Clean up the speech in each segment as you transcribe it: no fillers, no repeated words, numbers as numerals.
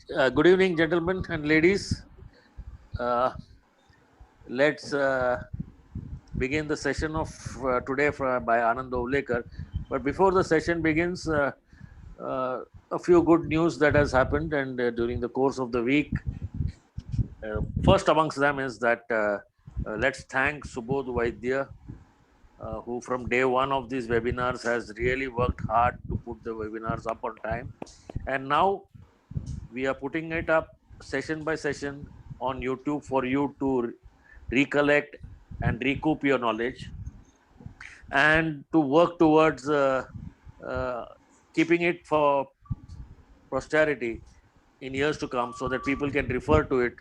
Good evening, gentlemen and ladies. Uh, let's begin the session of today by Anand Ovlekar. But before the session begins, a few good news that has happened, and during the course of the week. First amongst them is that let's thank Subodh Vaidya, who from day one of these webinars has really worked hard to put the webinars up on time. And now we are putting it up session by session on YouTube for you to recollect and recoup your knowledge and to work towards uh, keeping it for posterity in years to come so that people can refer to it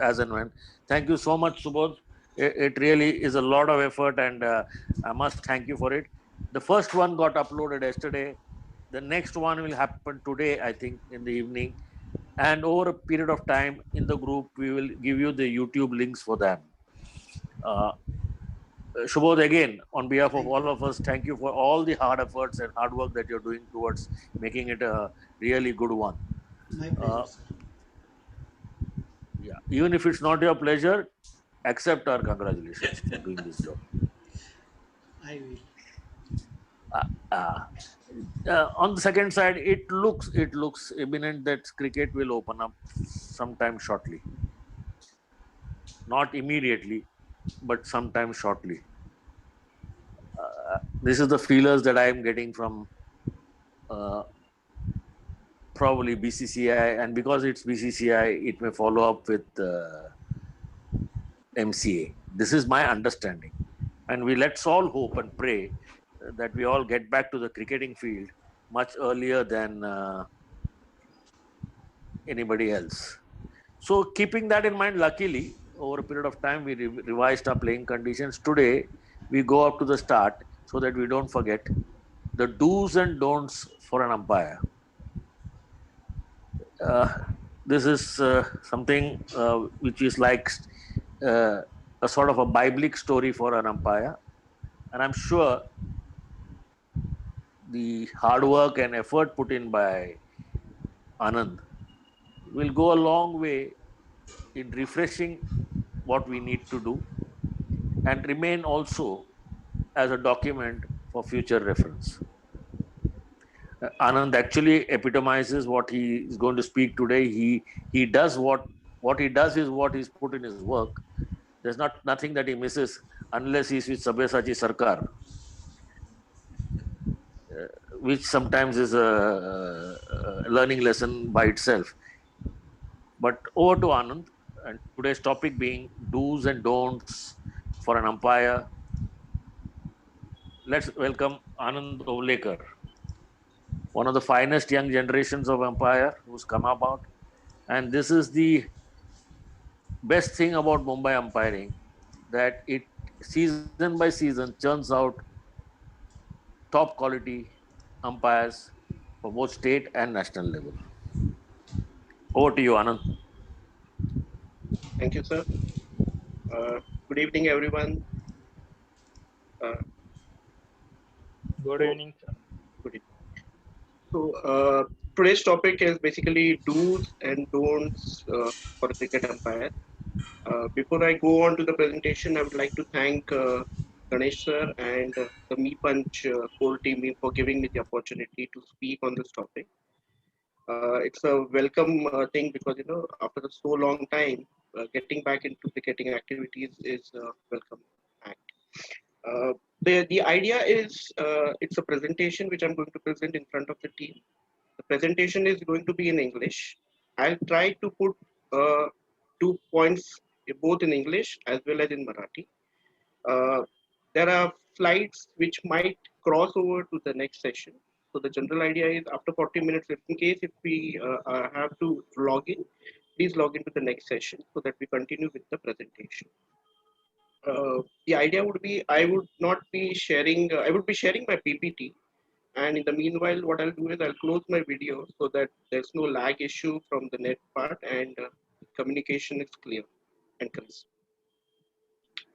as and when. Thank you so much, Subodh. It really is a lot of effort, and I must thank you for it. The first one got uploaded yesterday. The next one will happen today, I think, in the evening. And over a period of time in the group, we will give you the YouTube links for them. Uh, Shubodh, again, on behalf of Thank all you. of us, thank you for all the hard efforts and hard work that you're doing towards making it a really good one. My Uh, pleasure, sir. yeah, even if it's not your pleasure, accept our congratulations for doing this job. I will. Uh, uh, on the second side, it looks imminent that cricket will open up sometime shortly, not immediately, but sometime shortly. This is the feelers that I am getting from uh, probably BCCI, and because it's BCCI, it may follow up with MCA. This is my understanding, and we let's all hope and pray that we all get back to the cricketing field much earlier than anybody else. So, keeping that in mind, luckily, over a period of time, we revised our playing conditions. Today, we go up to the start so that we don't forget the do's and don'ts for an umpire. Uh, this is something which is like uh, a sort of a biblic story for an umpire. And I'm sure the hard work and effort put in by Anand will go a long way in refreshing what we need to do and remain also as a document for future reference. Anand actually epitomizes what he is going to speak today. He does what he does is what he's put in his work. There's nothing that he misses unless he's with Sabyasachi Sarkar, which sometimes is a learning lesson by itself. But over to Anand, and today's topic being do's and don'ts for an umpire. Let's welcome Anand Ovlekar, one of the finest young generations of umpire who's come about. And this is the best thing about Mumbai umpiring, that it season by season churns out top quality umpires for both state and national level. Over to you, Anand. Thank you, sir. Good evening, everyone. Uh, Good so, evening, sir. good evening. So, today's topic is basically do's and don'ts for a cricket umpire. Before I go on to the presentation, I would like to thank Ganesh sir and the Me Punch core team for giving me the opportunity to speak on this topic. It's a welcome thing because after so long time, getting back into cricketing activities is a welcome act. Uh, the idea is it's a presentation which I'm going to present in front of the team. The presentation is going to be in English. I'll try to put 2 points both in English as well as in Marathi. Uh, there are slides which might cross over to the next session. So the general idea is after 40 minutes, if in case if we have to log in, please log into the next session so that we continue with the presentation. The idea would be I would not be sharing, I would be sharing my PPT. And in the meanwhile, what I'll do is I'll close my video so that there's no lag issue from the net part and communication is clear and crisp.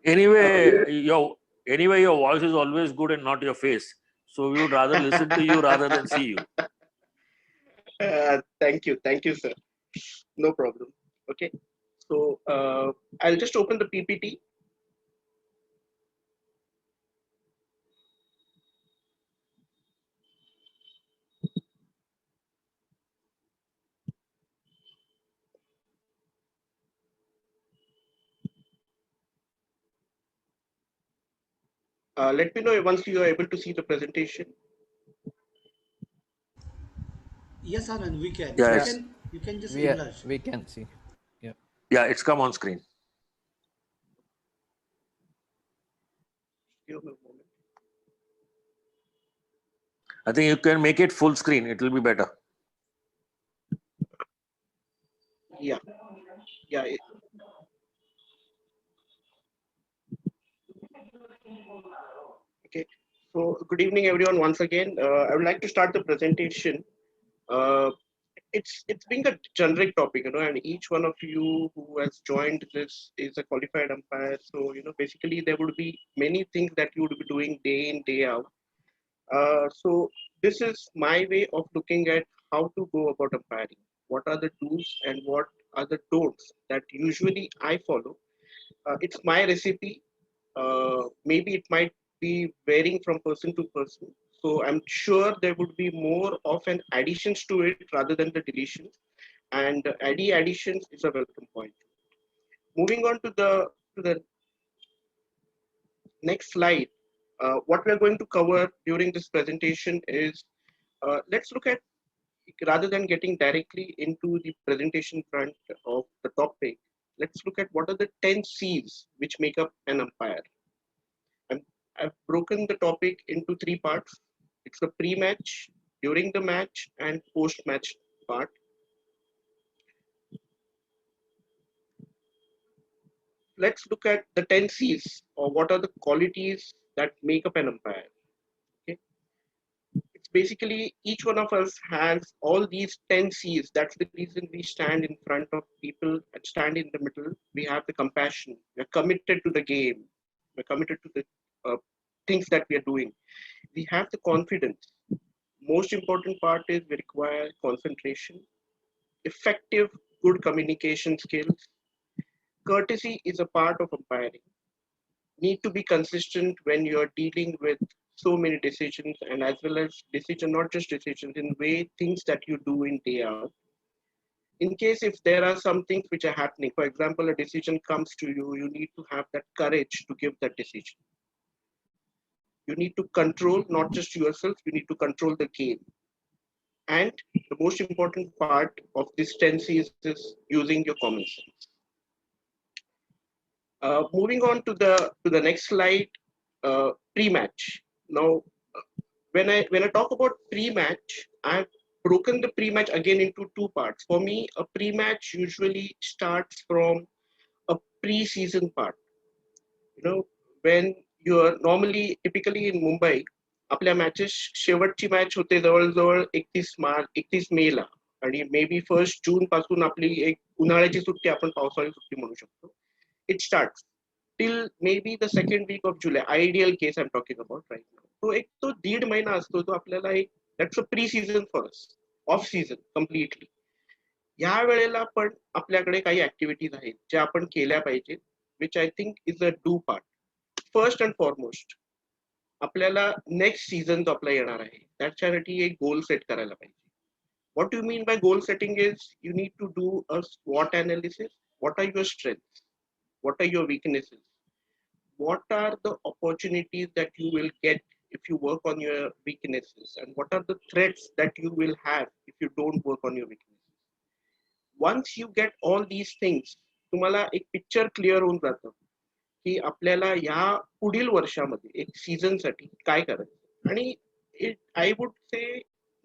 Anyway, your voice is always good and not your face. So we would rather listen to you rather than see you. Thank you, sir. No problem. Okay. So I'll just open the PPT. Let me know once you are able to see the presentation. Yes, Anand, we can. Yeah, You Yeah, can you can just we enlarge. we can see. Yeah. yeah, it's come on screen. Give me a moment. I think you can make it full screen. It will be better. Yeah. Yeah. Okay. So good evening, everyone. Once again, I would like to start the presentation. Uh, it's being a generic topic, and each one of you who has joined this is a qualified umpire. So basically, there would be many things that you would be doing day in day out. So this is my way of looking at how to go about umpiring. What are the do's and what are the don'ts that usually I follow. It's my recipe. Maybe it might be varying from person to person. So I'm sure there would be more of an additions to it rather than the deletions. And any additions is a welcome point. Moving on to the next slide. What we are going to cover during this presentation is let's look at, rather than getting directly into the presentation front of the topic, let's look at what are the 10 C's which make up an umpire. And I've broken the topic into three parts. It's the pre-match, during the match, and post-match part. Let's look at the 10 C's, or what are the qualities that make up an umpire. Okay. It's basically each one of us has all these 10 C's. That's the reason we stand in front of people and stand in the middle. We have the compassion. We're committed to the game. We're committed to the things that we are doing. We have the confidence. Most important part is we require concentration, effective, good communication skills. Courtesy is a part of umpiring. Need to be consistent when you're dealing with so many decisions, and as well as decision, not just decisions, in way things that you do in day out. In case if there are some things which are happening, for example, a decision comes to you, you need to have that courage to give that decision. You need to control not just yourself, you need to control the game. And the most important part of this tendency is using your common sense. Moving on to the next slide, pre-match. Now, when I talk about pre-match, I've broken the pre-match again into two parts. For me, a pre-match usually starts from a pre-season part. When you're normally typically in Mumbai, आपल्या matches शेवटची match होते जवळजवळ 31 मेला आणि may be 1 जून पासून आपली एक उन्हाळ्याची सुट्टी आपण पावसाळी सुट्टी म्हणू शकतो. It starts till maybe the second week of July. Ideal case I'm talking about right now. तो एक तो 1.5 महिना असतो तो आपल्याला एक that's a pre-season for us, off season completely. या वेळेला पण आपल्याकडे काही ऍक्टिव्हिटीज आहेत ज्या आपण केल्या पाहिजेत, which I think is a do part. First and foremost आपल्याला नेक्स्ट सीझन जो आपला येणार आहे त्याच्यासाठी एक गोल सेट करायला पाहिजे. What you mean by goal setting is you need to do a SWOT analysis. What are your strengths? What are your weaknesses? What are the opportunities that you will get if you work on your weaknesses? And what are the threats that you will have if you don't work on your weaknesses? Once you get all these things, तुम्हाला एक picture clear होऊन जातं की आपल्याला या पुढील वर्षामध्ये एक सीझनसाठी काय करायचं. आणि I would say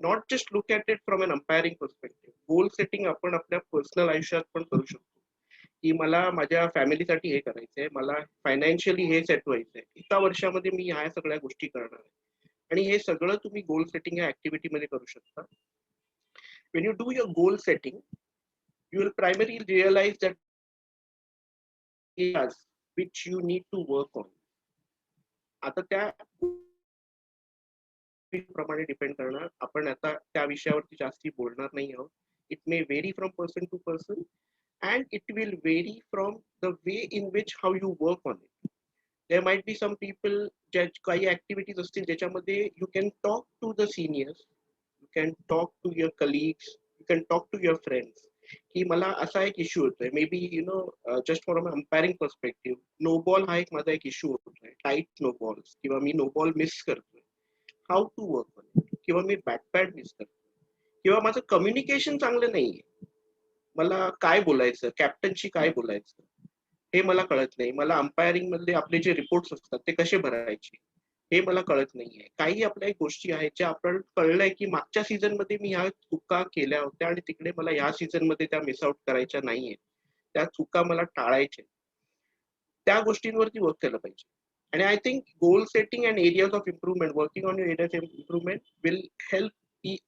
not just look at it from an umpiring perspective. Goal setting आपण आपल्या पर्सनल आयुष्यात पण करू शकतो की मला माझ्या फॅमिलीसाठी हे करायचंय, मला फायनान्शियली हे सेट व्हायचंय, एका वर्षामध्ये मी ह्या सगळ्या गोष्टी करणार आहे. आणि हे सगळं तुम्ही गोल सेटिंग या ऍक्टिव्हिटीमध्ये करू शकता. When you do your goal setting, you will primarily realize that areas which you need to work on. आता त्या प्रमाणे डिपेंड करणार. आपण आता त्या विषयावरती जास्ती बोलणार नाही आहोत. It may vary from person to person, and it will vary from the way in which how you work on it. There might be some people ज्या काही ऍक्टिव्हिटीज असतील ज्याच्यामध्ये you can talk to the seniors, you can talk to your colleagues, you can talk to your friends की मला असा एक issue होतोय, maybe just for umpiring perspective, no ball हा एक माझा एक इश्यू होतोय, टाईट नो बॉल्स किंवा मी नो बॉल मिस करतोय, how to work on it, किंवा मी बॅकपॅड मिस करतोय, किंवा माझं कम्युनिकेशन चांगलं नाहीये, मला काय बोलायचं, कॅप्टनशी काय बोलायचं हे मला कळत नाही, मला अंपायरिंग मधले आपले जे रिपोर्ट्स असतात ते कसे भरायचे हे मला कळत नाहीये. काही आपल्या गोष्टी आहेत ज्या आपण कळलंय की मागच्या सीझन मध्ये मी ह्या चुका केल्या होत्या आणि तिकडे मला ह्या सीझन मध्ये त्या मिस आउट करायच्या नाहीये, त्या चुका मला टाळायच्या, त्या गोष्टींवरती वर्क केलं पाहिजे. आणि I think goal setting and areas of improvement, working on your areas of improvement will help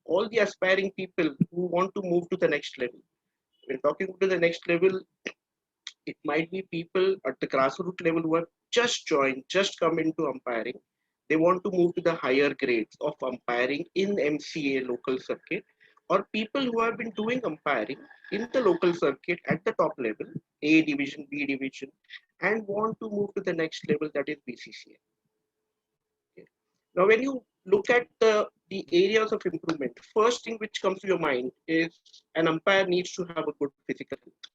all the aspiring people who want to move to the next level. When talking to the next level, it might be people at the grassroots level who have just joined, just come into umpiring. They want to move to the higher grades of umpiring in MCA local circuit, or people who have been doing umpiring in the local circuit at the top level, A division, B division, and want to move to the next level, that is BCCA. Okay. Now, when you look at the areas of improvement, first thing which comes to your mind is an umpire needs to have a good physical health.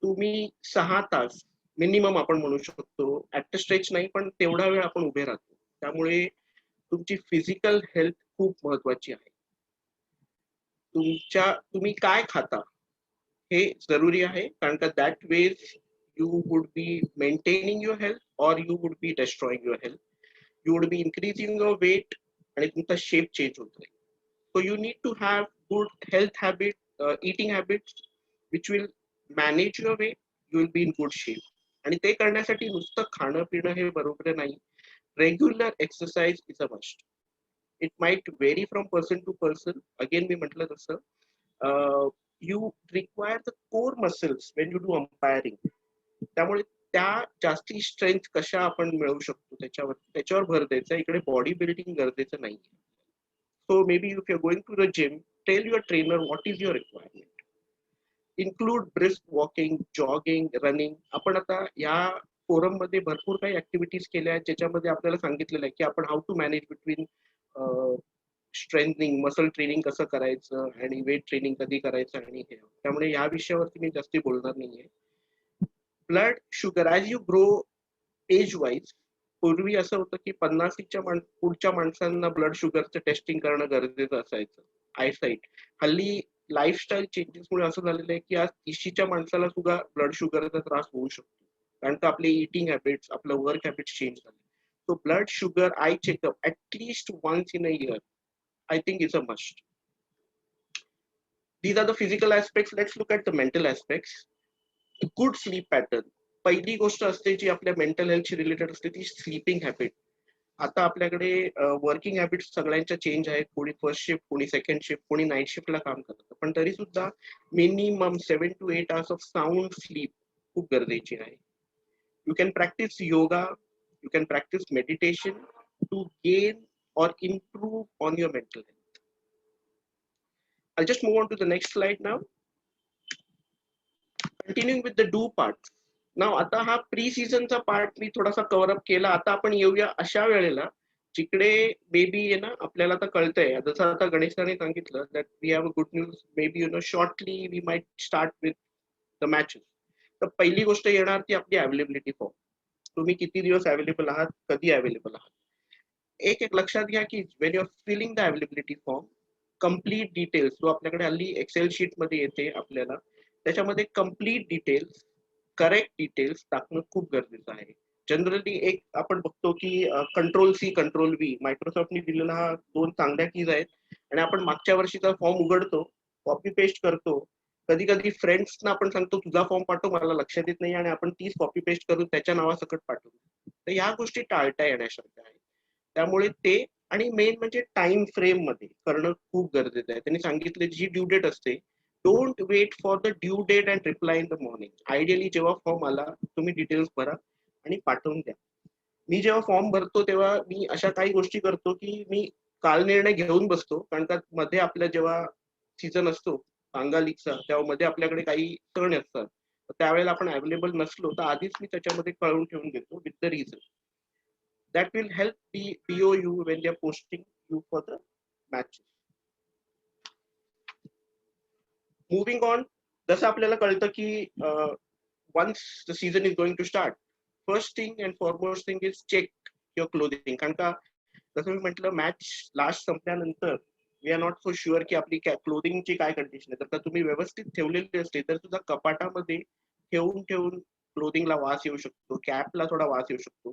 तुम्ही 6 तास minimum आपण म्हणू शकतो, at stretch नाही पण तेवढा वेळ आपण उभे राहतो, त्यामुळे तुमची फिजिकल हेल्थ खूप महत्वाची आहे. तुम्ही काय खाता हे जरुरी आहे, कारण का that ways you would be maintaining your health or you would be destroying your health, you would be increasing your weight आणि तुमचा शेप चेंज होतोय. So you need to have good health habit, eating habits which will manage your weight, you will be in good shape. आणि ते करण्यासाठी नुसतं खाणं पिणं हे बरोबर नाही, regular exercise is a must. It might vary from person to person. Again मी म्हटलं तसं you require the core muscles when you do umpiring, त्यामुळे त्या जास्ती स्ट्रेंथ कशा आपण मिळवू शकतो त्याच्यावर भर द्यायचा, इकडे बॉडी बिल्डिंग गरजेचं नाही. So maybe if you are going to the gym, tell your trainer what is your requirement. Include brisk walking, jogging, running. आपण आता या फोरम मध्ये भरपूर काही ऍक्टिव्हिटीज केल्या आहेत ज्याच्यामध्ये आपल्याला सांगितलेलं आहे की आपण how to manage between strengthening, muscle training कसं करायचं आणि वेट ट्रेनिंग कधी करायचं आणि हे. त्यामुळे या विषयावरती मी जास्ती बोलणार नाहीये. Blood sugar as you grow age wise, पूर्वी असं होतं की 50च्या पुढच्या माणसांना ब्लड शुगरचं टेस्टिंग करणं गरजेचं असायचं, आयसाईट. हल्ली लाईफस्टाईल चेंजेसमुळे असं झालेलं आहे की आज 30च्या माणसाला सुद्धा ब्लड शुगरचा त्रास होऊ शकतो, कारण का आपले इटिंग हॅबिट्स, आपलं वर्क हॅबिट्स चेंज झाले. So blood sugar I checkup at least once in a year I think is a must. These are the physical aspects. Let's look at the mental aspects. Good sleep pattern. पहिली गोष्ट असते जी आपल्या mental हेल्थशी related असते ती sleeping habit. आता आपल्याकडे working habits सगळ्यांच्या change आहेत, कोणी फर्स्ट शिफ्ट, कोणी सेकंड शिफ्ट, कोणी नाईट शिफ्टला काम करतं, पण तरी सुद्धा minimum 7 to 8 hours of sound sleep खूप गरजेची आहे. You can practise yoga, you can practise meditation to gain or improve on your mental health. I'll just move on to the next slide now. Continuing with the do part. Now आता हा pre सीझनचा part मी थोडासा cover up केला. आता आपण येऊया अशा वेळेला जिकडे मे बी ना आपल्याला आता कळतंय, जसं आता गणेशाने सांगितलं that we have a good news, maybe shortly we might start with the matches. तर पहिली गोष्ट येणार ती आपली अवेलेबिलिटी फॉर्म. तुम्ही किती दिवस अवेलेबल आहात, कधी अवेलेबल आहात. एक लक्षात घ्या की when you are filling the availability form, complete details जो आपल्याकडे हल्ली एक्सेल शीट मध्ये येते आपल्याला, त्याच्यामध्ये कम्प्लीट डिटेल्स, करेक्ट डिटेल्स टाकणं खूप गरजेचं आहे. जनरली एक आपण बघतो की कंट्रोल सी कंट्रोल व्ही, मायक्रोसॉफ्टने दिलेला हा 2 चांगल्या कीज आहेत, आणि आपण मागच्या वर्षीचा फॉर्म उघडतो, कॉपी पेस्ट करतो, कधी कधी फ्रेंड्सना आपण सांगतो तुझा फॉर्म पाठव, मला लक्षात येत नाही, आणि आपण तीच कॉपी पेस्ट करून त्याच्या नावासकट पाठवतो. तर ह्या गोष्टी टाळता येण्यासारख्या आहेत. त्यामुळे ते, आणि मेन म्हणजे टाइम फ्रेम मध्ये करणं खूप गरजेचं आहे. त्यांनी सांगितले जी ड्यू डेट असते, don't wait for the due date and reply in the morning. Ideally जेव्हा फॉर्म आला तुम्ही डिटेल्स भरा आणि पाठवून द्या. मी जेव्हा फॉर्म भरतो तेव्हा मी अशा काही गोष्टी करतो की मी काल निर्णय घेऊन बसतो, कारण का मध्ये आपल्या जेव्हा सीझन असतो कांगा लीगचा, त्यामध्ये आपल्याकडे काही सण असतात, त्यावेळेला आपण अवेलेबल नसलो तर आधीच मी त्याच्यामध्ये कळवून ठेवून देतो with the reason. That will help POU when they are posting you for the matches. Moving on, जसं आपल्याला कळतं की once the season is going to start, first thing and foremost thing is check your clothing. कारण का जसं मी म्हटलं match last संपल्यानंतर we are not so sure की आपली क्लोथिंगची काय कंडिशन आहे. तर तुम्ही व्यवस्थित ठेवलेली असते तर तुझा कपाटामध्ये ठेवून ठेवून क्लोथिंगला वास येऊ शकतो, कॅपला थोडा वास येऊ शकतो,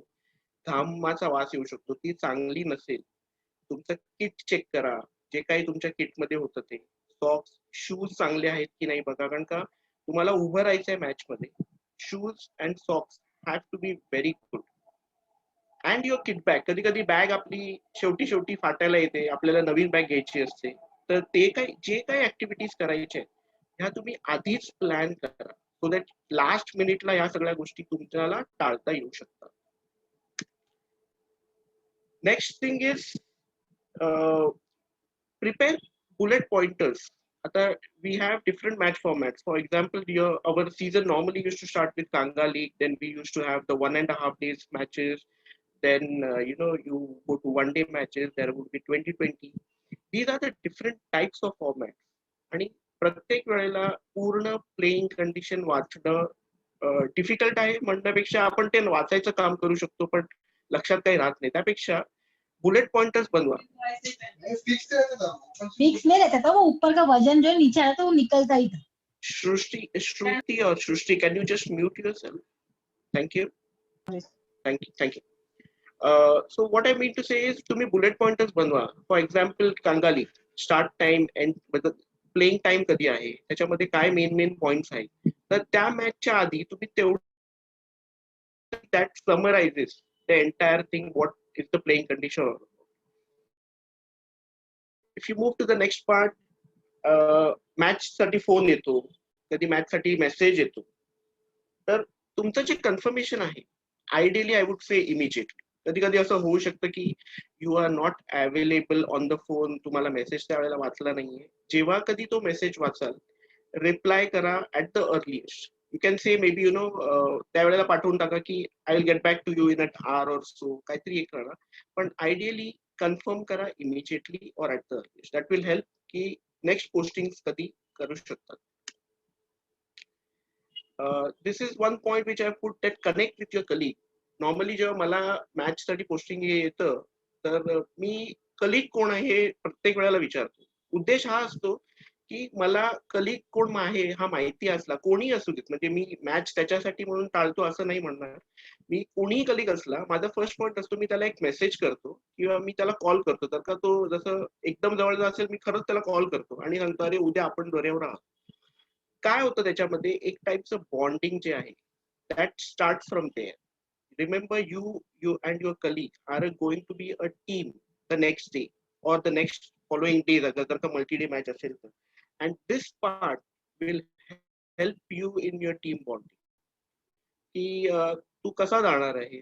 घामाचा वास येऊ शकतो, ती चांगली नसेल. तुमचं किट चेक करा, जे काही तुमच्या किटमध्ये होतं ते. सॉक्स, शूज चांगले आहेत की नाही बघा, कारण का तुम्हाला उभं राहायचंय मॅच मध्ये. Shoes and socks have to be very good. And your kit bag, कधी कधी बॅग आपली शेवटी फाटायला येते, आपल्याला नवीन बॅग घ्यायची असते, तर ते जे काही ऍक्टिव्हिटीज करायच्या आहेत ह्या तुम्ही आधीच प्लॅन करा, सो दॅट लास्ट मिनिटला ह्या सगळ्या गोष्टी तुमच्याला टाळता येऊ शकतात. Next thing is prepare bullet pointers. Ata we have different match formats. For example, our season normally used to start with Kanga League, then we used to have the 1.5 days matches, then you go to 1 day matches, there would be 2020. These are the different types of formats. आणि प्रत्येक वेळेला पूर्ण playing condition वाचणं difficult आहे म्हणण्यापेक्षा आपण ते वाचायचं काम करू शकतो, पण लक्षात काही राहत नाही. त्यापेक्षा बुलेट पॉइंटर्स बनवा. फिक्स नहीं रहता था, वो ऊपर का वजन जो नीचे आता वो निकलता ही था. Shruti, can you just mute yourself? Thank you. Thank you. So what I mean to say is तुम्ही बुलेट पॉइंटर्स बनवा. फॉर एक्झाम्पल कांगाली start time end playing time कधी आहे, त्याच्यामध्ये काय मेन पॉइंट्स आहेत, तर त्या मॅचच्या आधी तुम्ही तेवढं that summarises the entire thing, what is the playing condition. If you move to the next part, match साठी फोन येतो, कधी मॅच साठी मेसेज येतो, तर तुमचं जे कन्फर्मेशन आहे ideally I would say immediately. कधी कधी असं होऊ शकतं की you are not available on the phone, तुम्हाला मेसेज त्यावेळेला वाचला नाहीये. जेव्हा कधी तो मेसेज वाचाल, रिप्लाय करा at the earliest. You can say maybe त्यावेळेला पाठवून टाका की I will get back to you in a hour or so, काहीतरी एक करा, पण आयडियली कन्फर्म करा immediately or at the earliest. That will help की नेक्स्ट पोस्टिंग कधी करू शकतात. This is one point which I put, that connect with your colleague. Normally जेव्हा मला मॅच साठी पोस्टिंग येतं तर मी कलिग कोण आहे हे प्रत्येक वेळेला विचारतो. उद्देश हा असतो की मला कलिग कोण आहे हा माहिती असला, कोणी असू देत, म्हणजे मी मॅच त्याच्यासाठी म्हणून टाळतो असं नाही म्हणणार. मी कोणीही कलिग असला, माझा फर्स्ट पॉईंट असतो मी त्याला एक मेसेज करतो किंवा मी त्याला कॉल करतो. तर का तो जसं एकदम जवळचा असेल, मी खरंच त्याला कॉल करतो आणि सांगतो अरे उद्या आपण दौऱ्यावर आहोत. काय होतं त्याच्यामध्ये एक टाईपचं बॉन्डिंग जे आहे, that start from there. Remember, you and your colleague are going to be a team the next day or the next following days, अगर का multi-day match असेल तर. And this part will help you in your team bonding. की तू कसा जाणार आहे.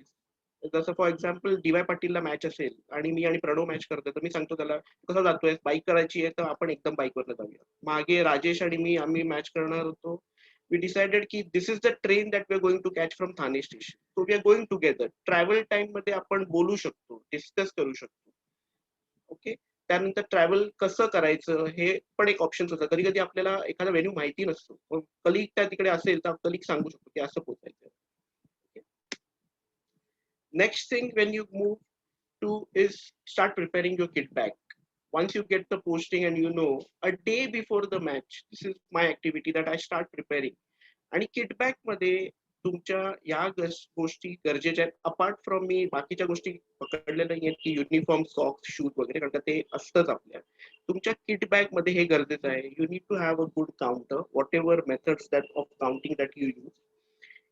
जसं फॉर एक्झाम्पल DY पाटीलला मॅच असेल आणि मी आणि प्रणव मॅच करतोय, तर मी सांगतो त्याला कसं जातोय, बाईक करायची आहे तर आपण एकदम बाईकवरनं जाऊया. मागे राजेश आणि मी आम्ही मॅच करणार होतो. We decided की this is the train that we are going to catch from Thane station. So we are going together. Travel time मध्ये आपण बोलू शकतो, डिस्कस करू शकतो. ओके. त्यानंतर ट्रॅव्हल कसं करायचं हे पण एक ऑप्शन होतं. कधी कधी आपल्याला एखादा व्हेन्यू माहिती नसतो, कलिग त्या तिकडे असेल तर कलिग सांगू शकतो की असं पोहोचायचं. Next thing when you move to is start preparing your kit bag. Once you get the posting and a day before the match, this is my activity that I start preparing. आणि kit bag मध्ये तुमच्या या गोष्टी गरजेच्या आहेत. Apart from me बाकीच्या गोष्टी पकडलेल्या नाहीयेत की युनिफॉर्म, सॉक्स, शूज वगैरे, कारण ते असतंच आपल्या. तुमच्या किट बॅग मध्ये हे गरजेचं आहे. You need to have a good counter, whatever methods that of counting that you use.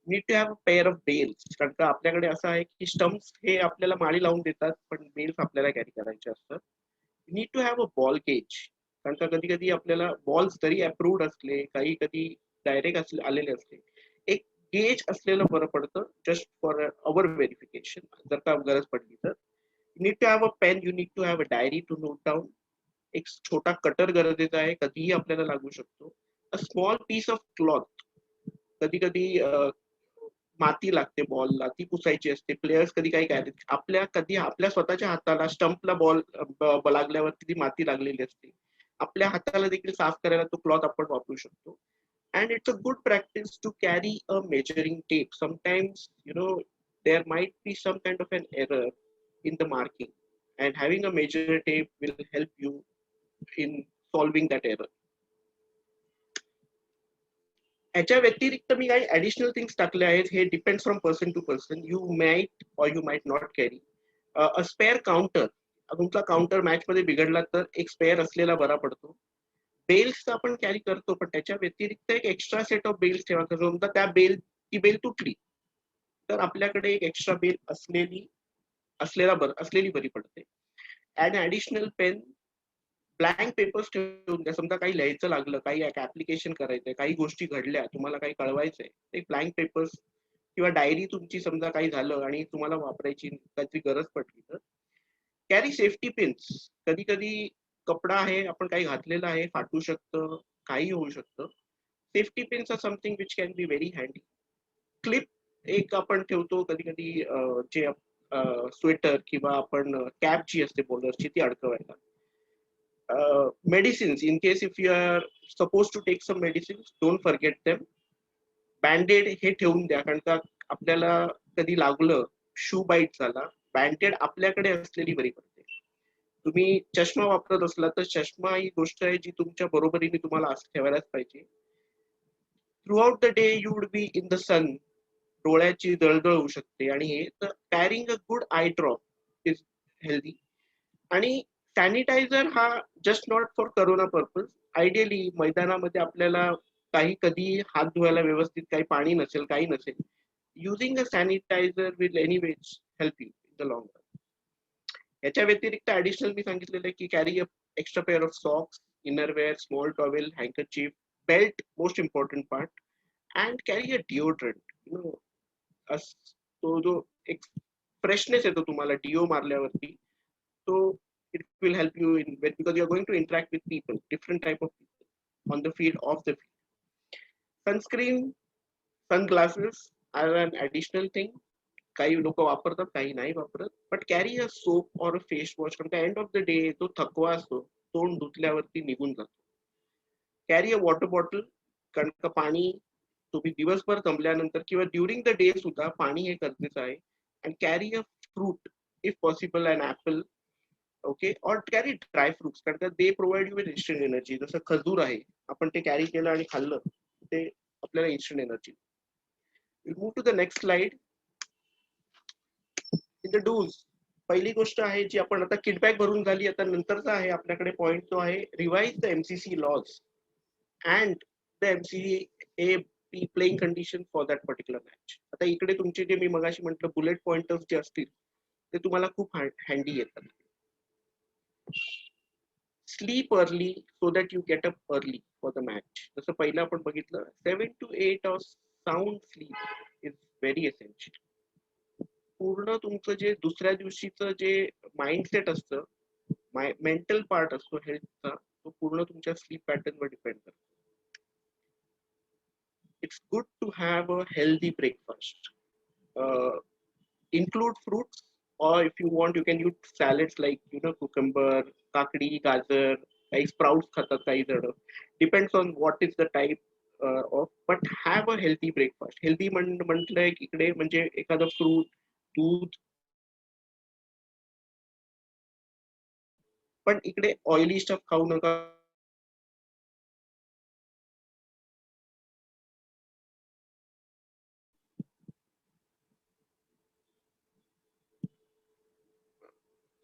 Need to have a pair of bells, कारण का आपल्याकडे असं आहे की स्टम्प्स हे आपल्याला माळी लावून देतात, पण बेल्स आपल्याला कॅरी करायचे असतात. Need to have a ball gauge, कारण का कधी कधी आपल्याला बॉल्स जरी अप्रूव्ड असले, काही कधी डायरेक्ट आलेले असले, एक गेज असलेलं बरं पडतं जस्ट फॉर अवर व्हेरिफिकेशन, जर का गरज पडली तर. Need to have a pen, you need to have a diary to note down एक छोटा कटर गरजेचा आहे, कधीही आपल्याला लागू शकतो. A small piece of cloth, कधी कधी माती लागते बॉलला, ती पुसायची असते. प्लेयर्स कधी काही काय कधी आपल्या स्वतःच्या हाताला स्टंपला बॉल लागल्यावरती ती माती लागलेली असते. आपल्या हाताला देखील साफ करायला तो क्लॉथ आपण वापरू शकतो. And it's a good practice to carry a measuring tape. Sometimes, there might be some kind of an error in the marking, and having a measure tape will help you in solving that error. याच्या व्यतिरिक्त मी काही additional things टाकले आहेत. हे depends from person to person. You might or you might not carry a spare counter. तुमचा counter match मध्ये बिघडला तर एक स्पेअर असलेला बरा पडतो. बेल्स आपण कॅरी करतो, पण त्याच्या व्यतिरिक्त एक एक्स्ट्रा सेट ऑफ बेल्स ठेवा. समजा ती बेल तुटली तर आपल्याकडे एक एक्स्ट्रा बेल असलेली बरी पडते. Add additional pen, blank papers ठेवून द्या. समजा काही लिहायचं लागलं, काही ऍप्लिकेशन करायचंय, काही गोष्टी घडल्या, तुम्हाला काही कळवायचंय, एक ब्लँक पेपर्स किंवा डायरी तुमची समजा काही झालं आणि तुम्हाला वापरायची काहीतरी गरज पडली तर कॅरी सेफ्टी पिन्स. कधी कधी कपडा आहे, आपण काही घातलेलं आहे, फाटू शकतं, काही होऊ शकतं. Safety pins are something which can be very handy. Clip एक आपण ठेवतो कधी कधी, जे स्वेटर किंवा आपण कॅप जी असते बॉलरची ती अडकवायला. medicines, in case if you are supposed to take some medicines, don't forget them. Bandaid हे ठेवून द्या, कारण का आपल्याला कधी लागलं, शू बाईट झाला, बँडेड आपल्याकडे असलेली बरी पडते. तुम्ही चष्मा वापरत असला तर चष्मा ही गोष्ट आहे जी तुमच्या बरोबरीने तुम्हाला ठेवायलाच पाहिजे. Throughout the day you would be in the sun. डोळ्याची दळदळ होऊ शकते, आणि हे तर carrying a good eye drop is healthy. आणि सॅनिटायझर हा just not for corona purpose. Ideally मैदानामध्ये आपल्याला कधी हात धुवायला व्यवस्थित काही पाणी नसेल, काही नसेल, using a sanitiser will anyways help you in the long run. याच्या व्यतिरिक्त ऍडिशनल मी सांगितलेलं आहे की carry a extra pair of socks, innerwear, small towel, handkerchief, belt, most important part, and carry a deodorant. तो जो एक फ्रेशनेस येतो तुम्हाला डिओ मारल्यावरती, तो it will help you in because you are going to interact with people, different type of people on the field, off the field. Sunscreen, sunglasses are an additional thing. काही लोक वापरतात, काही नाही वापरत. बट कॅरी अ सोप और अ face wash. कारण and of the day तो थकवा असतो, तोंड धुतल्यावरती निघून जातो. कॅरी अ वॉटर बॉटल, कारण का पाणी तुम्ही दिवसभर जमल्यानंतर किंवा ड्युरिंग द डे सुद्धा पाणी हे गरजेचं आहे. And carry a fruit if possible, an apple. Okay, और कॅरी ड्राय फ्रुट्स, कारण का they provide you with instant energy. जसं खजूर आहे, आपण ते कॅरी केलं आणि खाल्लं, ते आपल्याला instant energy. Will move to the next slide. In the dos, पहिली गोष्ट आहे जी आपण आता किट बॅग भरून झाली, आता नंतरचा आहे आपल्याकडे पॉइंट, तो आहे revise the MCC laws and the MCA playing condition for that particular match. आता इकडे तुमचे जे मी मगाशी म्हटलं बुलेट पॉइंटर्स जे असतील ते तुम्हाला खूप हँडी येतात. Sleep early so that you get up early for the match. जसं पहिलं आपण बघितलं, 7 to 8 hours sound sleep is very essential. पूर्ण तुमचं जे दुसऱ्या दिवशीचं जे माइंडसेट असतं, मेंटल पार्ट असतो हेल्थचा, तो पूर्ण तुमच्या स्लीप पॅटर्न वर डिपेंड करतो. It's good to have a healthy breakfast. include fruits, or if you want you can use salads like cucumber, kakdi, gajar, काही sprouts खातात काही जण. Depends on what is the type of, but have a healthy breakfast. Healthy म्हटलंय इकडे म्हणजे एखादं fruit, दूध, पण इकडे ऑइली स्टफ खाऊ नका.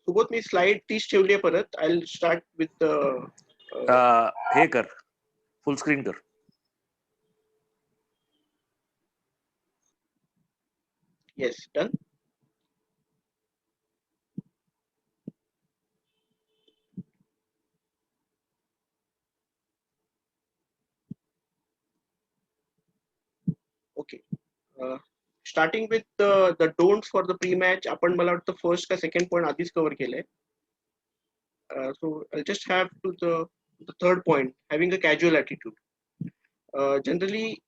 सोबत मी स्लाइड 30 ठेवली आहे परत. आय विल स्टार्ट विथ हे कर, फुल स्क्रीन कर. Yes, done. Okay, starting with the don'ts for the pre match. आपण मला वाटतं फर्स्ट का सेकंड पॉईंट आधीच कव्हर केलंय. So I'll just have to the third point, having a casual attitude. Generally,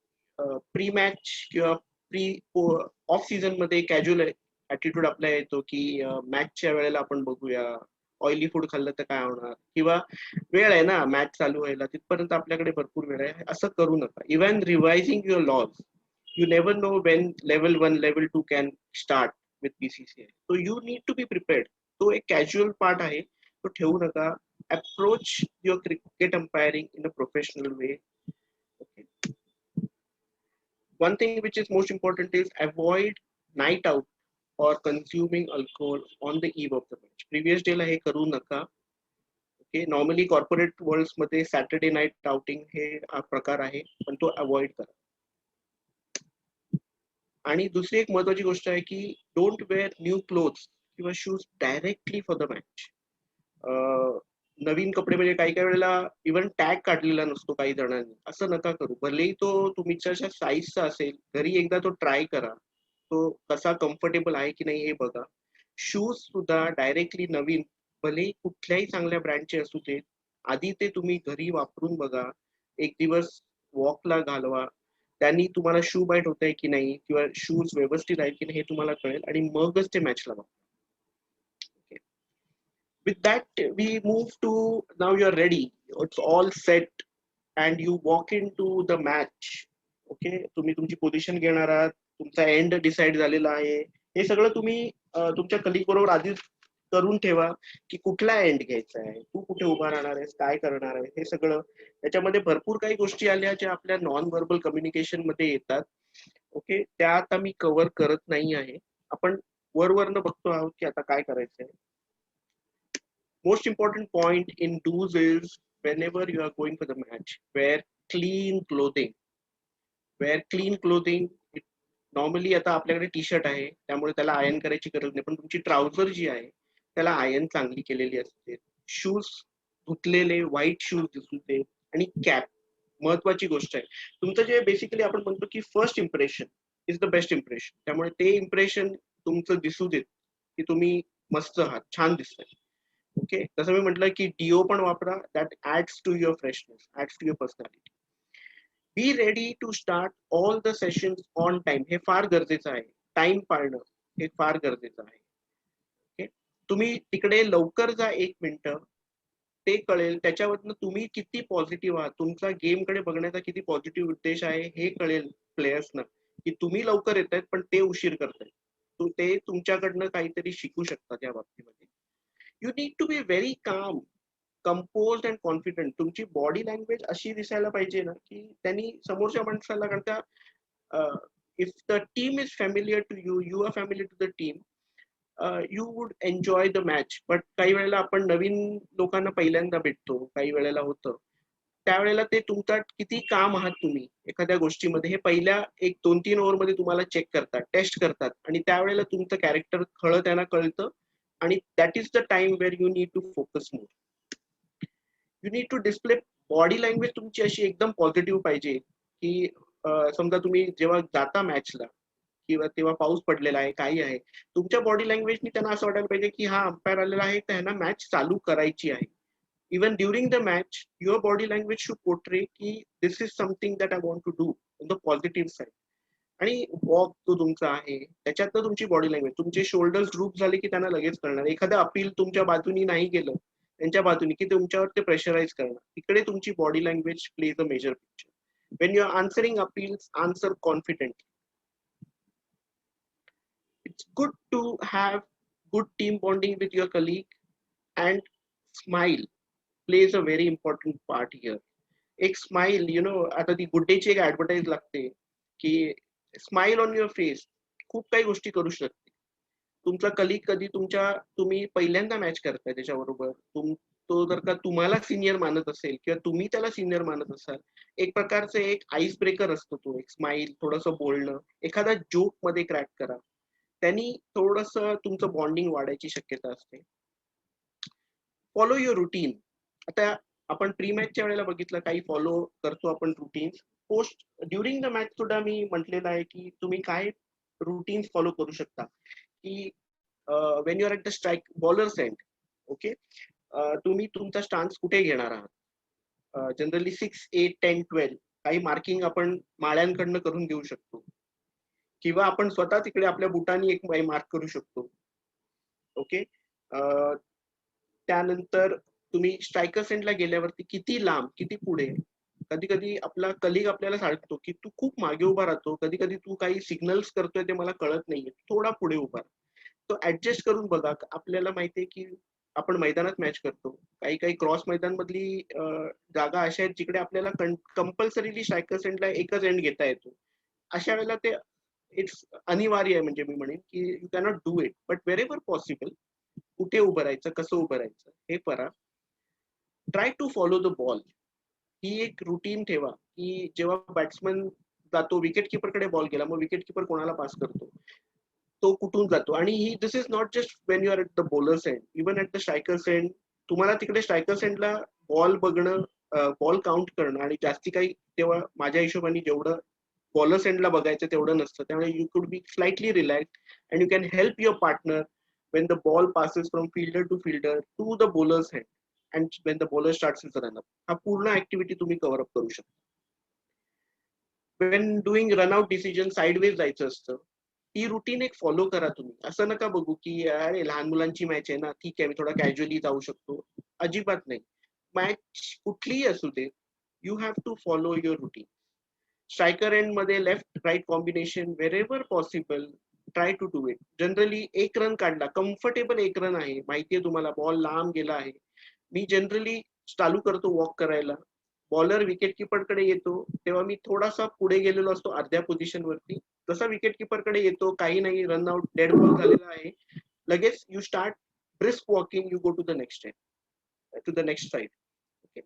pre-match किंवा pre of season मध्ये casual attitude आपला येतो की मॅचच्या वेळेला आपण बघूया, ऑइली फूड खाल्लं तर काय होणार, किंवा वेळ आहे ना मॅच चालू व्हायला, तिथपर्यंत आपल्याकडे भरपूर वेळ आहे, असं करू नका. Even revising your laws, you never know when level 1 level 2 can start with BCCI, so you need to be prepared. तो एक casual part आहे, तो ठेवू नका. Approach your cricket umpiring in a professional way. Okay. One thing which is most important is avoid night out or consuming alcohol on the eve of the match. Previous day ला हे करू नका. Okay, normally corporate worlds मध्ये Saturday night outing हे प्रकार आहे, पण तो avoid करा. आणि दुसरी एक महत्वाची गोष्ट आहे की डोंट वेअर न्यू क्लोथ्स किंवा shoes directly for the match. नवीन कपडे म्हणजे काही काही वेळेला इव्हन टॅग काढलेला नसतो काही जणांनी, असं नका करू. भलेही तो तुमच्या साईजचा असेल, घरी एकदा तो ट्राय करा, तो कसा कम्फर्टेबल आहे की नाही हे बघा. शूज सुद्धा डायरेक्टली नवीन, भलेही कुठल्याही चांगल्या ब्रँडचे असू दे, आधी ते तुम्ही घरी वापरून बघा, एक दिवस वॉकला घालवा, त्यांनी तुम्हाला शू बाईट होत आहे की नाही किंवा शूज व्यवस्थित आहेत की नाही हे तुम्हाला कळेल, आणि मगच ते मॅचला बघा. With that, we move to now you're ready. It's all set and you walk into the match. Okay, तुम्ही तुमची पोझिशन घेणार आहात, तुमचा एंड डिसाइड झालेला आहे. हे सगळं तुम्ही तुमच्या कलिग बरोबर आधीच करून ठेवा की कुठला एंड घ्यायचा आहे, तू कुठे उभा राहणार आहेस, काय करणार आहे, हे सगळं. त्याच्यामध्ये भरपूर काही गोष्टी आल्या ज्या आपल्या नॉन व्हर्बल कम्युनिकेशन मध्ये येतात. ओके, त्या आता मी कव्हर करत नाही आहे. आपण वरवरनं बघतो आहोत की आता काय करायचंय. Most important point in do's is whenever you are going for the match, wear clean clothing. Wear clean clothing. Normally आता आपल्याकडे टी शर्ट आहे त्यामुळे त्याला आयर्न करायची गरज नाही, पण तुमची ट्राउझर जी आहे त्याला आयर्न चांगली केलेली असते. शूज धुतलेले व्हाईट शूज दिसू दे, आणि कॅप महत्वाची गोष्ट आहे. तुमचं जे बेसिकली आपण म्हणतो की first impression is the best impression, त्यामुळे ते इम्प्रेशन तुमचं दिसू देत की तुम्ही मस्त आहात, छान दिसतंय. ओके, जसं मी म्हटलं की डीओ पण वापरा, that adds to your freshness, adds to your personality. Be ready to start all the sessions on time, हे फार गरजेचं आहे. टाइम पाळणं हे फार गरजेचं आहे. ओके, तुम्ही तिकडे लवकर जा 1 मिनिट, ते कळेल, त्याच्यावरनं तुम्ही किती पॉझिटिव्ह आहात, तुमचा गेमकडे बघण्याचा किती पॉझिटिव्ह उद्देश आहे हे कळेल प्लेयर्सना, की तुम्ही लवकर येत आहेत पण ते उशीर करतायत. ते तुमच्याकडनं काहीतरी शिकू शकतात या बाबतीमध्ये. You need to be very calm, composed and confident. तुमची बॉडी लँग्वेज अशी दिसायला पाहिजे ना की त्यांनी समोरच्या माणसाला, कारण त्या if the team is familiar to you, you are familiar to the team, you would enjoy the match. But काही वेळेला आपण नवीन लोकांना पहिल्यांदा भेटतो, काही वेळेला होतं, त्यावेळेला ते तुमचा किती काम आहात तुम्ही एखाद्या गोष्टीमध्ये हे पहिल्या 1-2-3 ओव्हरमध्ये तुम्हाला चेक करतात, टेस्ट करतात, आणि त्यावेळेला तुमचं कॅरेक्टर त्यांना कळतं, आणि that is the time where you need to focus more. You need to display body language तुमची अशी एकदम पॉझिटिव्ह पाहिजे की समजा तुम्ही जेव्हा जाता मॅचला किंवा तेव्हा पाऊस पडलेला आहे, काही आहे, तुमच्या बॉडी लँग्वेजनी त्यांना असं वाटायला पाहिजे की हा अंपायर आलेला आहे, तर ह्यांना मॅच चालू करायची आहे. Even during the match your body language should portray की this is something that I want to do on the positive side. आणि वॉक जो तुमचा आहे त्याच्यात तुमची बॉडी लँग्वेज, तुमचे शोल्डर्स ड्रूप झाले की त्यांना लगेच कळणार. एखादं अपील तुमच्या बाजूनी नाही गेलं त्यांच्या बाजूनी की तुमच्यावर ते प्रेशराईज करणार, तिकडे तुमची body language plays a major picture. When you are answering appeals, answer confidently. It's good to have good team bonding with your colleague, and smile plays a very important part here. एक smile, you know, आता ती गुड्डेची एक advertise लागते की smile on your face खूप काही गोष्टी करू शकते. तुमचा कलिग कधी तुम्ही पहिल्यांदा मॅच करताय त्याच्याबरोबर, तो जर का तुम्हाला सिनियर मानत असेल किंवा तुम्ही त्याला सिनियर मानत असाल, एक प्रकारचं एक आईस ब्रेकर असतो तो, एक स्माइल, थोडंसं बोलणं, एखादा जोक मध्ये क्रॅक करा, त्यांनी थोडंसं तुमचं बॉन्डिंग वाढायची शक्यता असते. Follow your routine. आता आपण प्री मॅचच्या वेळेला बघितलं काही फॉलो करतो आपण routines. Post during the match सुद्धा मी म्हटलेलं आहे की तुम्ही काय रुटीन्स फॉलो करू शकता. की when you are at the strike bowlers end, okay, तुम्ही तुमचा स्टान्स कुठे घेणार आहात. जनरली 6, 8, 10, 12 काही मार्किंग आपण माळ्यांकडनं करून घेऊ शकतो किंवा आपण स्वतः तिकडे आपल्या बुटांनी एक मार्क करू शकतो. ओके. त्यानंतर तुम्ही स्ट्रायकर सेंटला गेल्यावरती किती लांब किती पुढे. कधी कधी आपला कलिग आपल्याला सांगतो की तू खूप मागे उभा राहतो, कधी कधी तू काही सिग्नल्स करतोय ते मला कळत नाहीये, थोडा पुढे उभा. तो ऍडजस्ट करून बघा. आपल्याला माहितीये की आपण मैदानात मॅच करतो, काही काही क्रॉस मैदान मधली जागा अशा आहेत जिकडे आपल्याला कंपल्सरीली स्ट्रायकर सेंटला एकच एंड घेता येतो. अशा वेळेला ते इट्स अनिवार्य आहे, म्हणजे मी म्हणेन की you cannot do it, but wherever possible कुठे उभं राहायचं कसं उभं राहायचं हे करा. Try to follow the ball. ही एक रुटीन ठेवा की जेव्हा बॅट्समन जातो विकेट किपरकडे बॉल गेला, मग विकेट किपर कोणाला पास करतो, तो कुठून जातो. आणि ही this is not just when you are at the bowler end, even at the striker end. तुम्हाला तिकडे स्ट्रायकर सेंडला बॉल बघणं, बॉल काउंट करणं आणि जास्ती काही तेव्हा माझ्या हिशोबाने जेवढं बॉलर सेंडला बघायचं तेवढं नसतं. त्यामुळे you could be slightly relax and you can help your partner when the ball passes from fielder to fielder to the bowler's hand and when the bowler starts his run up. हा पूर्ण activity तुम्ही cover up करू शकता. when doing run out decision sideways जायचं असतं, ही routine एक follow करा तुम्ही. असं नका बघू की अरे लहान मुलांची मॅच आहे ना, ठीक आहे मी थोडा कॅज्युअली जाऊ शकतो. अजिबात नाही. मॅच कुठलीही असू दे, you have to follow your routine. Striker end मध्ये left right combination wherever possible try to do it. Generally एक रन काढला, कम्फर्टेबल एक रन आहे, माहितीये तुम्हाला बॉल लांब गेला आहे, मी जनरली चालू करतो वॉक करायला. बॉलर विकेट किपरकडे येतो तेव्हा मी थोडासा पुढे गेलेलो असतो अर्ध्या पोझिशन वरती. जसा विकेट किपरकडे येतो, काही नाही, रन आउट, डेड बॉल झालेला आहे, लगेच you start brisk walking, you go to the next end, to the next side. Okay.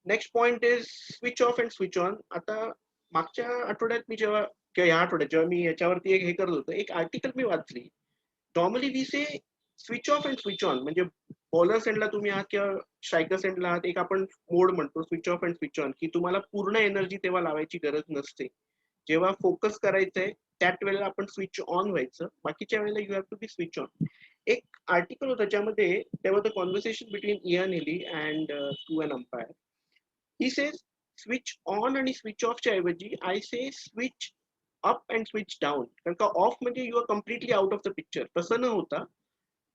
Next point is switch off and switch on. आता मागच्या आठवड्यात मी जेव्हा किंवा या आठवड्यात जेव्हा मी याच्यावरती एक हे करत होतो, एक आर्टिकल मी वाचली. नॉर्मली वी से switch off and switch on, म्हणजे बॉलर सेंडला तुम्ही आहात किंवा स्ट्रायकर सेंडला आहात, एक आपण मोड म्हणतो switch off and switch on, की तुम्हाला पूर्ण एनर्जी तेव्हा लावायची गरज नसते. जेव्हा फोकस करायचंय त्याच वेळेला आपण स्विच ऑन व्हायचं, बाकीच्या वेळेला you have to be switch on. एक आर्टिकल होतं ज्यामध्ये तेव्हा the conversation between Ian Healy and to an umpire. He says switch on आणि स्विच ऑफच्या ऐवजी I say switch up and switch down. कारण का ऑफ म्हणजे you are completely out of the picture, तसं न होता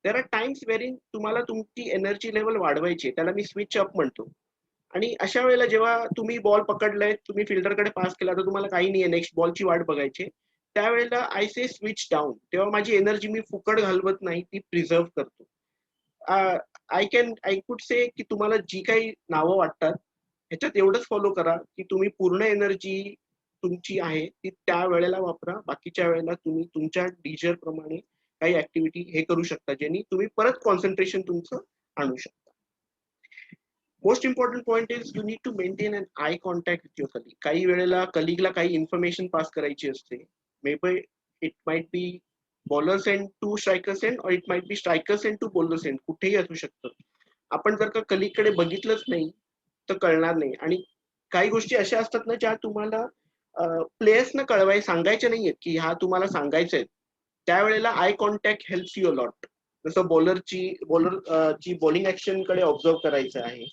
देर आर टाइम्स वेरिंग तुम्हाला तुमची एनर्जी लेवल वाढवायची, त्याला मी स्विच अप म्हणतो. आणि अशा वेळेला जेव्हा तुम्ही बॉल पकडलाय, तुम्ही फिल्डरकडे पास केला, तर तुम्हाला काही नाहीये, नेक्स्ट बॉलची वाट बघायची, त्यावेळेला आय से स्विच डाऊन. तेव्हा माझी एनर्जी मी फुकट घालवत नाही, ती प्रिझर्व करतो. आय कुड से की तुम्हाला जी काही नावं वाटतात ह्याच्यात एवढंच फॉलो करा की तुम्ही पूर्ण एनर्जी तुमची आहे ती त्या वेळेला वापरा, बाकीच्या वेळेला तुम्ही तुमच्या डिजर प्रमाणे काही ऍक्टिव्हिटी हे करू शकता, ज्यांनी तुम्ही परत कॉन्सन्ट्रेशन तुमचं आणू शकता. Most important point is you need to maintain an eye contact with your colleague. काही वेळेला कलिगला काही इन्फॉर्मेशन पास करायची असते. Maybe it might be bowler end to striker end or it might be striker end to bowler end, कुठेही असू शकतं. आपण जर का कलिगकडे बघितलंच नाही तर कळणार नाही. आणि काही गोष्टी अशा असतात ना ज्या तुम्हाला प्लेयर्सना कळवाय सांगायच्या नाहीयेत की ह्या तुम्हाला सांगायचंय, त्यावेळेला eye contact helps you a lot. जसं बॉलरची बॉलिंग ऍक्शन कडे ऑब्झर्व करायचं आहे,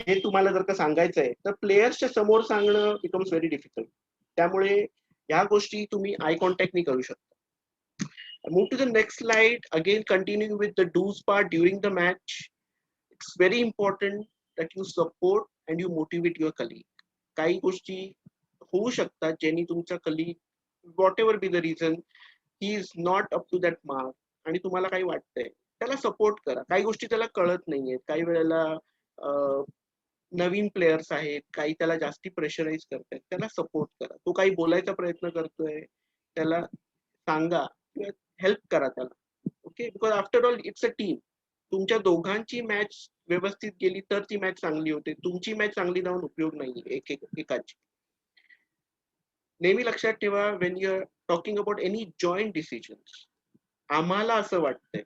हे तुम्हाला जर का सांगायचं आहे तर प्लेयर्सच्या समोर सांगणं बिकम्स व्हेरी डिफिकल्ट. त्यामुळे ह्या गोष्टी तुम्ही आय कॉन्टॅक्टनी करू शकता. Move to the next slide. Again, continuing with the do's part during the match. It's very important that you support and you motivate your colleague. काही गोष्टी होऊ शकतात ज्यांनी तुमचा colleague, whatever be the reason, he is not up to that mark आणि तुम्हाला काही वाटतंय, त्याला सपोर्ट करा. काही गोष्टी त्याला कळत नाहीयेत, काही वेळेला नवीन प्लेयर्स आहेत, काही त्याला जास्ती प्रेशराईज करतायत, त्याला सपोर्ट करा. तो काही बोलायचा प्रयत्न करतोय, त्याला सांगा किंवा हेल्प करा त्याला. Okay, because after all it's a team. तुमच्या दोघांची मॅच व्यवस्थित गेली तर ती मॅच चांगली होते, तुमची मॅच चांगली जाऊन उपयोग नाही एकाची. नेहमी लक्षात ठेवा, when you are talking about any joint decisions, आम्हाला असं वाटतंय,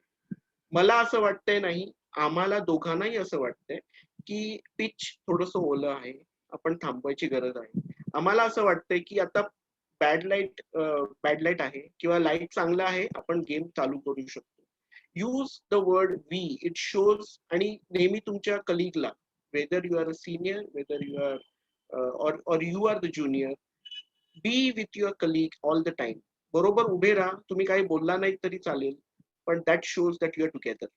मला असं वाटतंय नाही, आम्हाला दोघांनाही असं वाटतंय की पिच थोडस ओलं आहे, आपण थांबवायची गरज आहे. आम्हाला असं वाटतंय की आता बॅड लाईट आहे किंवा लाईट चांगला आहे, आपण गेम चालू करू शकतो. use the word we. It shows आणि नेहमी तुमच्या कलिगला, whether you are a senior, whether you are or you are the junior, be with your colleague all the time. बरोबर उभे राहा, तुम्ही काही बोलला नाही तरी चालेल, पण that shows that you are together.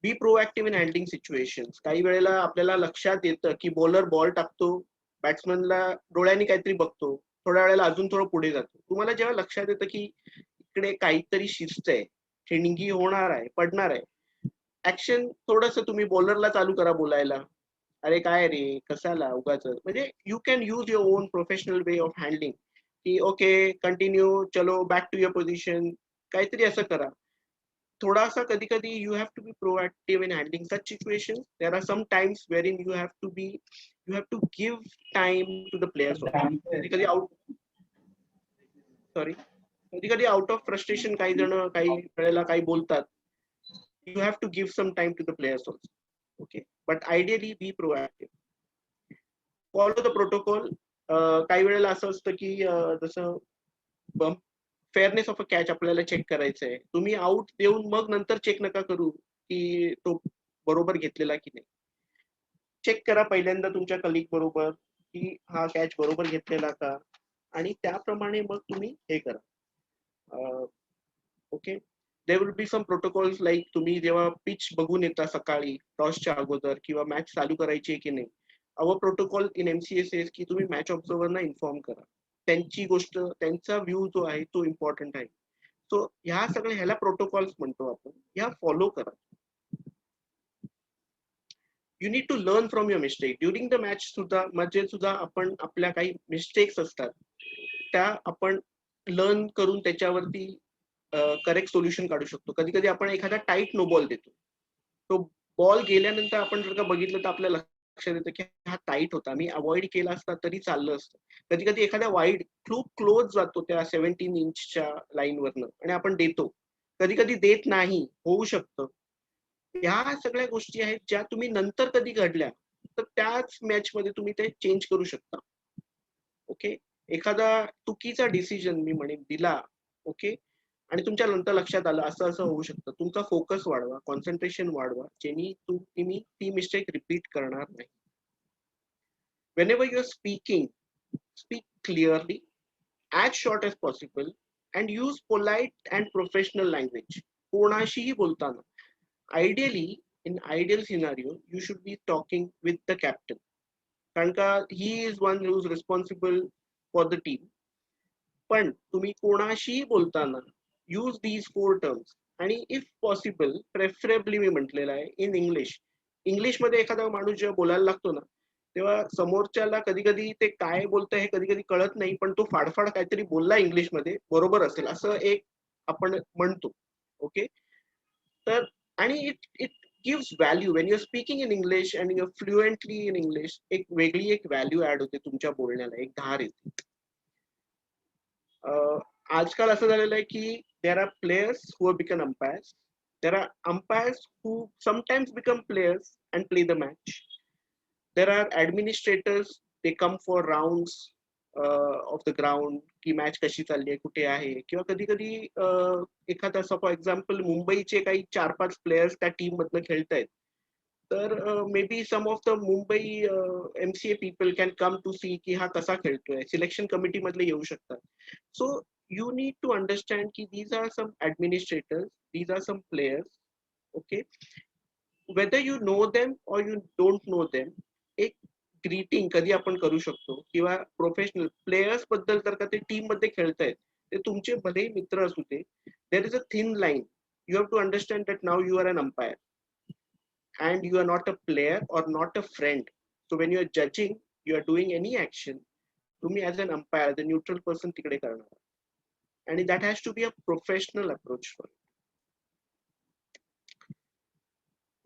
Be proactive in handling situations. काही वेळेला आपल्याला लक्षात येतं की बॉलर बॉल टाकतो, बॅट्समनला डोळ्यांनी काहीतरी बघतो, थोड्या वेळेला अजून थोडं पुढे जातो. तुम्हाला जेव्हा लक्षात येतं की इकडे काहीतरी शिस्त आहे, ठिणगी होणार आहे, पडणार आहे, ऍक्शन थोडस तुम्ही बॉलरला चालू करा बोलायला, अरे काय रे कसाला उगाच, म्हणजे you can use your own professional way of handling की ओके कंटिन्यू, चलो बॅक टू युअर पोझिशन, काहीतरी असं करा. थोडासा कधी कधी you have to be proactive in handling such situation. There are some times where in you have to give time to the players. कधी कधी कधी कधी आउट ऑफ फ्रस्ट्रेशन काही जण काही वेळेला काही बोलतात, you have to give some time to the players also. Okay, but ideally be proactive. Follow the protocol. काही वेळेला असं असतं की जसं फेअरनेस ऑफ अ कॅच आपल्याला चेक करायचं आहे, तुम्ही आउट देऊन मग नंतर चेक नका करू की तो बरोबर घेतलेला की नाही. चेक करा पहिल्यांदा तुमच्या कलिग बरोबर की हा कॅच बरोबर घेतलेला का, आणि त्याप्रमाणे मग तुम्ही हे करा. Okay, there will be some protocols like तुम्ही जेव्हा पिच बघून येता सकाळी टॉसच्या अगोदर किंवा मॅच चालू करायची आहे की नाही, अवर प्रोटोकॉल इन MCA says की तुम्ही मॅच ऑब्झर्व्हरना इन्फॉर्म करा, त्यांची गोष्ट त्यांचा व्ह्यू जो आहे तो इम्पॉर्टंट आहे. सो ह्या सगळ्या ह्याला प्रोटोकॉल्स म्हणतो आपण, ह्या फॉलो करा. You need to learn from your mistake during the match. सुद्धा म्हणजे सुद्धा आपण आपल्या काही मिस्टेक्स असतात त्या आपण लर्न करून त्याच्यावरती करेक्ट सोल्युशन काढू शकतो. कधी कधी आपण एखादा टाईट नो बॉल देतो, तो बॉल गेल्यानंतर आपण जर का बघितलं तर आपल्याला लक्षात येतं की हा टाईट होता, मी अवॉइड केला असता तरी चाललं असतं. कधी कधी एखाद्या वाईड खूप क्लोज जातो त्या 17 इंचच्या लाईनवरनं आणि आपण देतो, कधी कधी देत नाही, होऊ शकतं. ह्या सगळ्या गोष्टी आहेत ज्या तुम्ही नंतर कधी घडल्या तर त्याच मॅच मध्ये तुम्ही ते चेंज करू शकता. ओके, एखादा चुकीचा डिसिजन मी म्हणेन दिला, ओके, आणि तुमच्या नंतर लक्षात आलं असं असं होऊ शकतं, तुमचा फोकस वाढवा, कॉन्सन्ट्रेशन वाढवा, जेणे तुम्ही ती मिस्टेक रिपीट करणार नाही. whenever you're speaking, speak clearly, as short as possible, and use polite and professional language. कोणाशीही बोलताना ideally, in ideal scenario, you should be talking with the captain, कारण का he is one who is responsible for the team. पण तुम्ही कोणाशीही बोलताना use these 4 terms, आणि if possible preferably मी म्हटलेलं आहे इन इंग्लिश. इंग्लिशमध्ये एखादा माणूस जेव्हा बोलायला लागतो ना, तेव्हा समोरच्याला कधी कधी ते काय बोलतंय हे कधी कधी कळत नाही, पण तो फाडफाड काहीतरी बोलला इंग्लिशमध्ये, बरोबर असेल असं एक आपण म्हणतो. ओके, तर आणि it it gives value when your speaking in English and your fluently in English. एक वेगळी एक व्हॅल्यू ऍड होते तुमच्या बोलण्याला, एक धार येते. आजकाल असं झालेलं आहे की there are players who have become umpires. There are umpires who sometimes become players and play the match. There are administrators, they come for rounds of the ground की मॅच कशी चालली आहे, कुठे आहे, किंवा कधी कधी एखादा फॉर एक्झाम्पल मुंबईचे काही 4-5 प्लेयर्स त्या टीम मधनं खेळतायत, तर maybe some of the Mumbai MCA people can come to see की हा कसा खेळतोय, सिलेक्शन कमिटी मधले येऊ शकतात. सो you need to understand ki these are some administrators, these are some players. Okay, whether you know them or you don't know them, एक greeting कधी आपण करू शकतो, किंवा प्रोफेशनल प्लेयर्स बद्दल जर का ते टीम मध्ये खेळतायत, ते तुमचे भले मित्र असू दे, there is a thin line. You have to understand that now you are an umpire and you are not a player or not a friend. So when you are judging, you are doing any action, तुम्ही as an umpire, the neutral person तिकडे करणार, and that has to be a professional approach for it.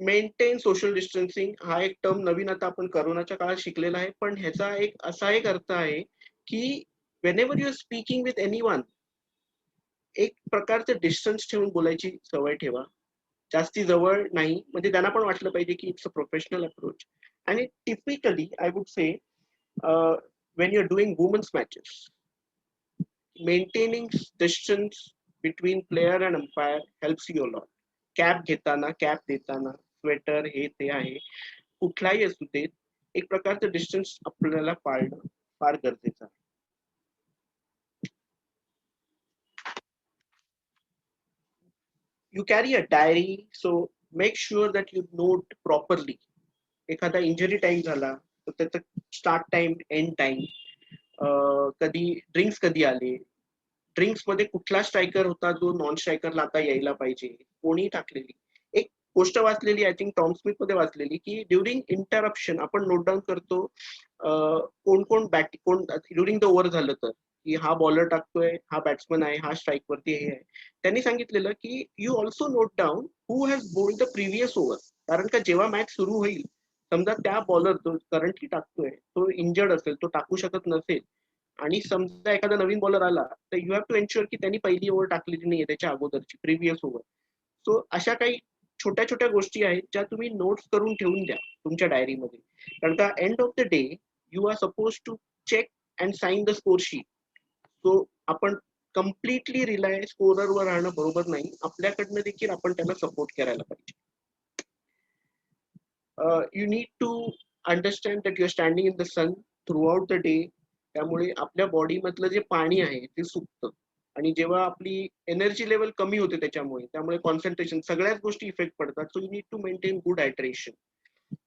Maintain social distancing हा एक term नवीन आता आपण करोनाच्या काळात शिकलेला आहे, पण ह्याचा एक असा एक अर्थ आहे की whenever you are speaking with anyone, एक प्रकारचं डिस्टन्स ठेवून बोलायची सवय ठेवा, जास्ती जवळ नाही, म्हणजे त्यांना पण वाटलं पाहिजे की इट्स अ प्रोफेशनल अप्रोच. आणि टिपिकली आय वुड से when you're doing women's matches, maintaining distance between player and umpire helps you a lot. Cap घेताना, कॅप देताना, स्वेटर हे ते आहे, कुठलाही असू दे, एक प्रकारचं डिस्टन्स आपल्याला पाळणं फार गरजेचं आहे. You carry a diary, so make sure that you note properly. एखादा इंजरी टाइम झाला तर त्याचा स्टार्ट टाइम, एंड टाइम, कधी ड्रिंक्स कधी आले, ड्रिंक्स मध्ये कुठला स्ट्रायकर होता जो नॉन स्ट्रायकरला आता यायला पाहिजे, कोणी टाकलेली. एक गोष्ट वाचलेली, आय थिंक टॉम स्मिथ मध्ये वाचलेली, की ड्युरिंग इंटरप्शन आपण नोट डाऊन करतो कोण कोण कोण ड्युरिंग द ओव्हर झालं तर, की हा बॉलर टाकतोय, हा बॅट्समन आहे, हा स्ट्राईक वरती हे आहे. त्यांनी सांगितलेलं की you also note down who has bowled the previous over, कारण का जेव्हा मॅच सुरू होईल, समजा त्या बॉलर जो करंटली टाकतोय तो इंजर्ड असेल, तो टाकू शकत नसेल, आणि समजा एखादा नवीन बॉलर आला, तर यू हॅव टू एन्श्युअर की त्यांनी पहिली ओव्हर टाकलेली नाहीये त्याच्या अगोदरची प्रिव्हियस ओव्हर. सो अशा काही छोट्या छोट्या गोष्टी आहेत ज्या तुम्ही नोट्स करून ठेवून द्या तुमच्या डायरीमध्ये, कारण का end of the day you are suppose to check and sign the score sheet. So आपण कम्प्लिटली रिलाय स्कोररवर राहणं बरोबर नाही, आपल्याकडनं देखील आपण त्यांना सपोर्ट करायला पाहिजे. You need to understand that you are standing in the sun throughout the day. त्यामुळे आपल्या बॉडी मधलं जे पाणी आहे ते सुकतं, आणि जेव्हा आपली एनर्जी लेवल कमी होते त्यामुळे कॉन्सन्ट्रेशन, सगळ्याच गोष्टी इफेक्ट पडतात. So you need to maintain good hydration.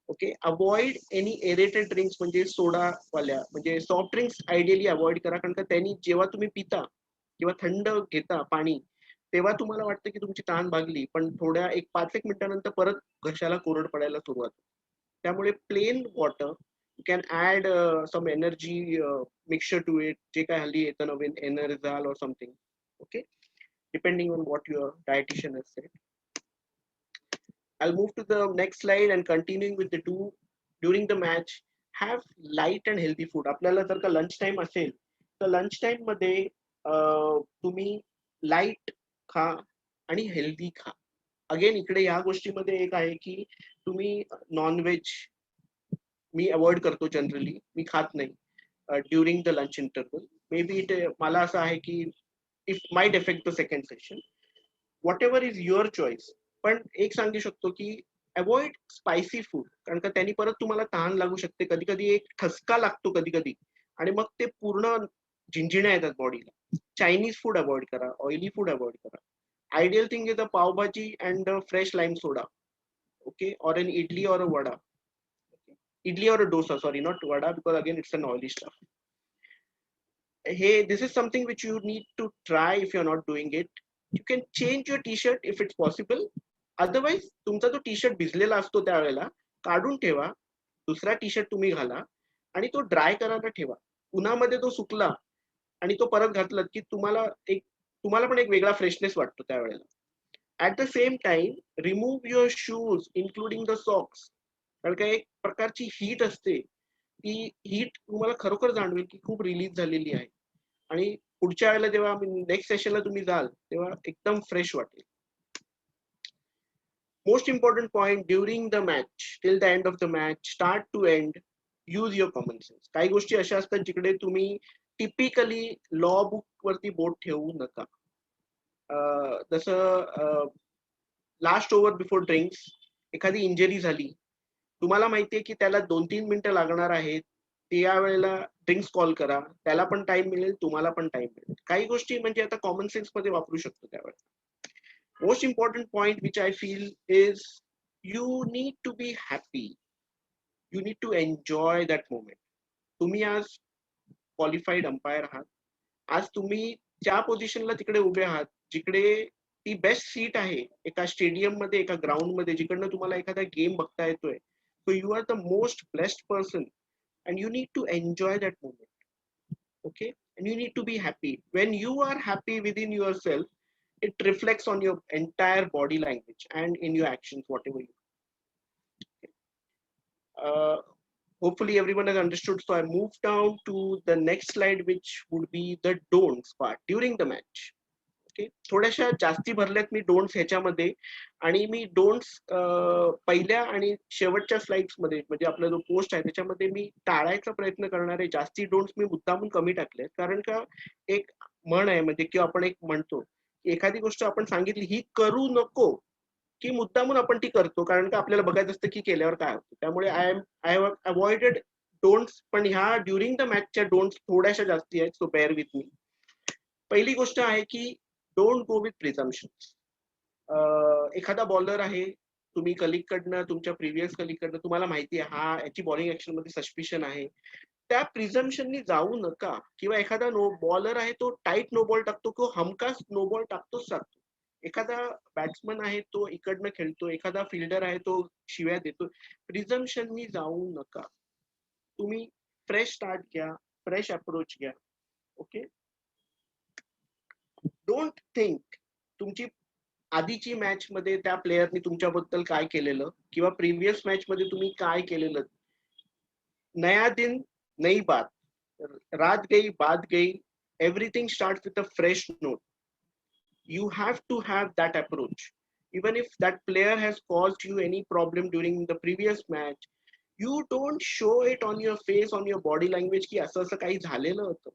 Okay, avoid any aerated drinks, म्हणजे सोडा वाल्या, म्हणजे सॉफ्ट ड्रिंक्स आयडियली अवॉइड करा, कारण का त्यांनी जेव्हा तुम्ही पिता किंवा थंड घेता पाणी, तेव्हा तुम्हाला वाटतं की तुमची तहान भागली, पण थोड्या 5-1 मिनिटानंतर परत घशाला कोरड पडायला सुरुवात. त्यामुळे plain water, you can add some energy mixture to it, जे काय हल्ली येतं नवीन, Enerzal or something. Okay, depending on what your dietitian has said. I'll move to the next slide and continuing with the two. During the match, have light and healthy food. आपल्याला जर का lunch time असेल तर lunch time मध्ये तुम्ही light खा आणि healthy खा. अगेन इकडे या गोष्टीमध्ये एक आहे की तुम्ही नॉनव्हेज, मी अवॉइड करतो जनरली, मी खात नाही during the lunch interval. May be मला असं आहे की if might effect the second session, what ever is your choice. पण एक सांगू शकतो की अवॉइड स्पायसी फूड, कारण का त्यांनी परत तुम्हाला तहान लागू शकते, कधी कधी एक ठसका लागतो कधी कधी, आणि मग ते पूर्ण झिंझिण्या येतात बॉडीला. चायनीज फूड अवॉइड करा, ऑइली फूड अवॉइड करा. Ideal thing is a pav bhaji and fresh lime soda. Okay, और एन इडली और अ vada, idli or a dosa, sorry, not vada, because again it's an oily stuff. Hey, this is something which you need to try if you're not doing it. You can change your t-shirt if it's possible. Otherwise, तुमचा जो T-shirt भिजलेला असतो त्यावेळेला काढून ठेवा, दुसरा T-shirt तुम्ही घाला आणि तो ड्राय करायला ठेवा. उन्हामध्ये तो सुकला आणि तो परत घातलात की तुम्हाला पण एक वेगळा फ्रेशनेस वाटतो त्यावेळेला. At the same time remove your shoes including the socks, कारण का एक प्रकारची हीट असते, ती हीट तुम्हाला खरोखर जाणवेल की खूप रिलीज झालेली आहे, आणि पुढच्या वेळेला जेव्हा नेक्स्ट सेशनला तुम्ही जाल तेव्हा एकदम फ्रेश वाटेल. Most important point during the match, till the end of the match, start to end, use your common sense. काही गोष्टी अशा असतात जिकडे तुम्ही टिपिकली लॉ बुक वरती बोट ठेवू नका. जसं लास्ट ओव्हर बिफोर ड्रिंक्स एखादी इंजरी झाली, तुम्हाला माहितीये की त्याला 2-3 मिनिटं लागणार आहेत, त्या वेळेला ड्रिंक्स कॉल करा, त्याला पण टाइम मिळेल, तुम्हाला पण टाइम मिळेल. काही गोष्टी म्हणजे आता कॉमन सेन्स मध्ये वापरू शकतो त्यावेळेला. Most important point which I feel is you need to be happy, you need to enjoy that moment. तुम्ही आज क्वालिफाईड अंपायर आहात, आज तुम्ही त्या पोझिशनला तिकडे उभे आहात जिकडे ती बेस्ट सीट आहे एका स्टेडियम मध्ये, एका ग्राउंड मध्ये, जिकडनं तुम्हाला एखादा गेम बघता येतोय. So you are the most blessed person and you need to enjoy that moment. Okay, and you need to be happy. When you are happy within yourself, it reflects on your entire body language and in your actions, whatever you do. Okay. Hopefully everyone has understood. So I move down to the next slide, which would be the don'ts part during the match. Okay, थोड्याशा जास्ती भरल्यात मी don'ts ह्याच्यामध्ये, आणि मी don'ts पहिल्या आणि शेवटच्या slides मध्ये, म्हणजे आपला जो पोस्ट आहे त्याच्यामध्ये मी टाळायचा प्रयत्न करणार आहे. जास्ती डोंट्स मी मुद्दामून कमी टाकले, कारण का एक म्हण आहे, म्हणजे किंवा आपण एक म्हणतो एखादी गोष्ट आपण सांगितली ही करू नको, की मुद्दामून आपण ती करतो, कारण का आपल्याला बघायचं असतं की केल्यावर काय होतं. त्यामुळे आय हॅव अवॉइडेड डोंट्स, पण ह्या ड्युरिंग द मॅचच्या डोंट्स थोड्याशा जास्ती आहेत, सो बेअर विथ मी. पहिली गोष्ट आहे की डोंट गो विथ प्रिझम्पशन्स. एखादा बॉलर आहे, तुम्ही कलिगकडनं, तुमच्या प्रिव्हियस कलिगकडनं तुम्हाला माहिती आहे हा याची बॉलिंग ऍक्शन मध्ये सस्पिशन आहे, त्या प्रिझम्पशननी जाऊ नका. किंवा एखादा बॉलर आहे तो टाईट नो बॉल टाकतो किंवा हमखास नो बॉल टाकतोच टाकतो. एखादा बॅट्समन आहे तो इकडनं खेळतो, एखादा फिल्डर आहे तो शिव्या देतो. प्रिझम्पशननी जाऊ नका. तुम्ही फ्रेश स्टार्ट घ्या, फ्रेश अप्रोच घ्या. ओके, डोंट थिंक तुमची आधीची मॅच मध्ये त्या प्लेयरनी तुमच्याबद्दल काय केलेलं किंवा प्रिव्हियस मॅच मध्ये तुम्ही काय केलेलं. नया दिन नई बात, रात गई बात गई, everything starts with a fresh note. You have to have that approach. Even if that player has caused you any problem during the previous match, you don't show it on your face, on your body language की असं असं काही झालेलं होतं.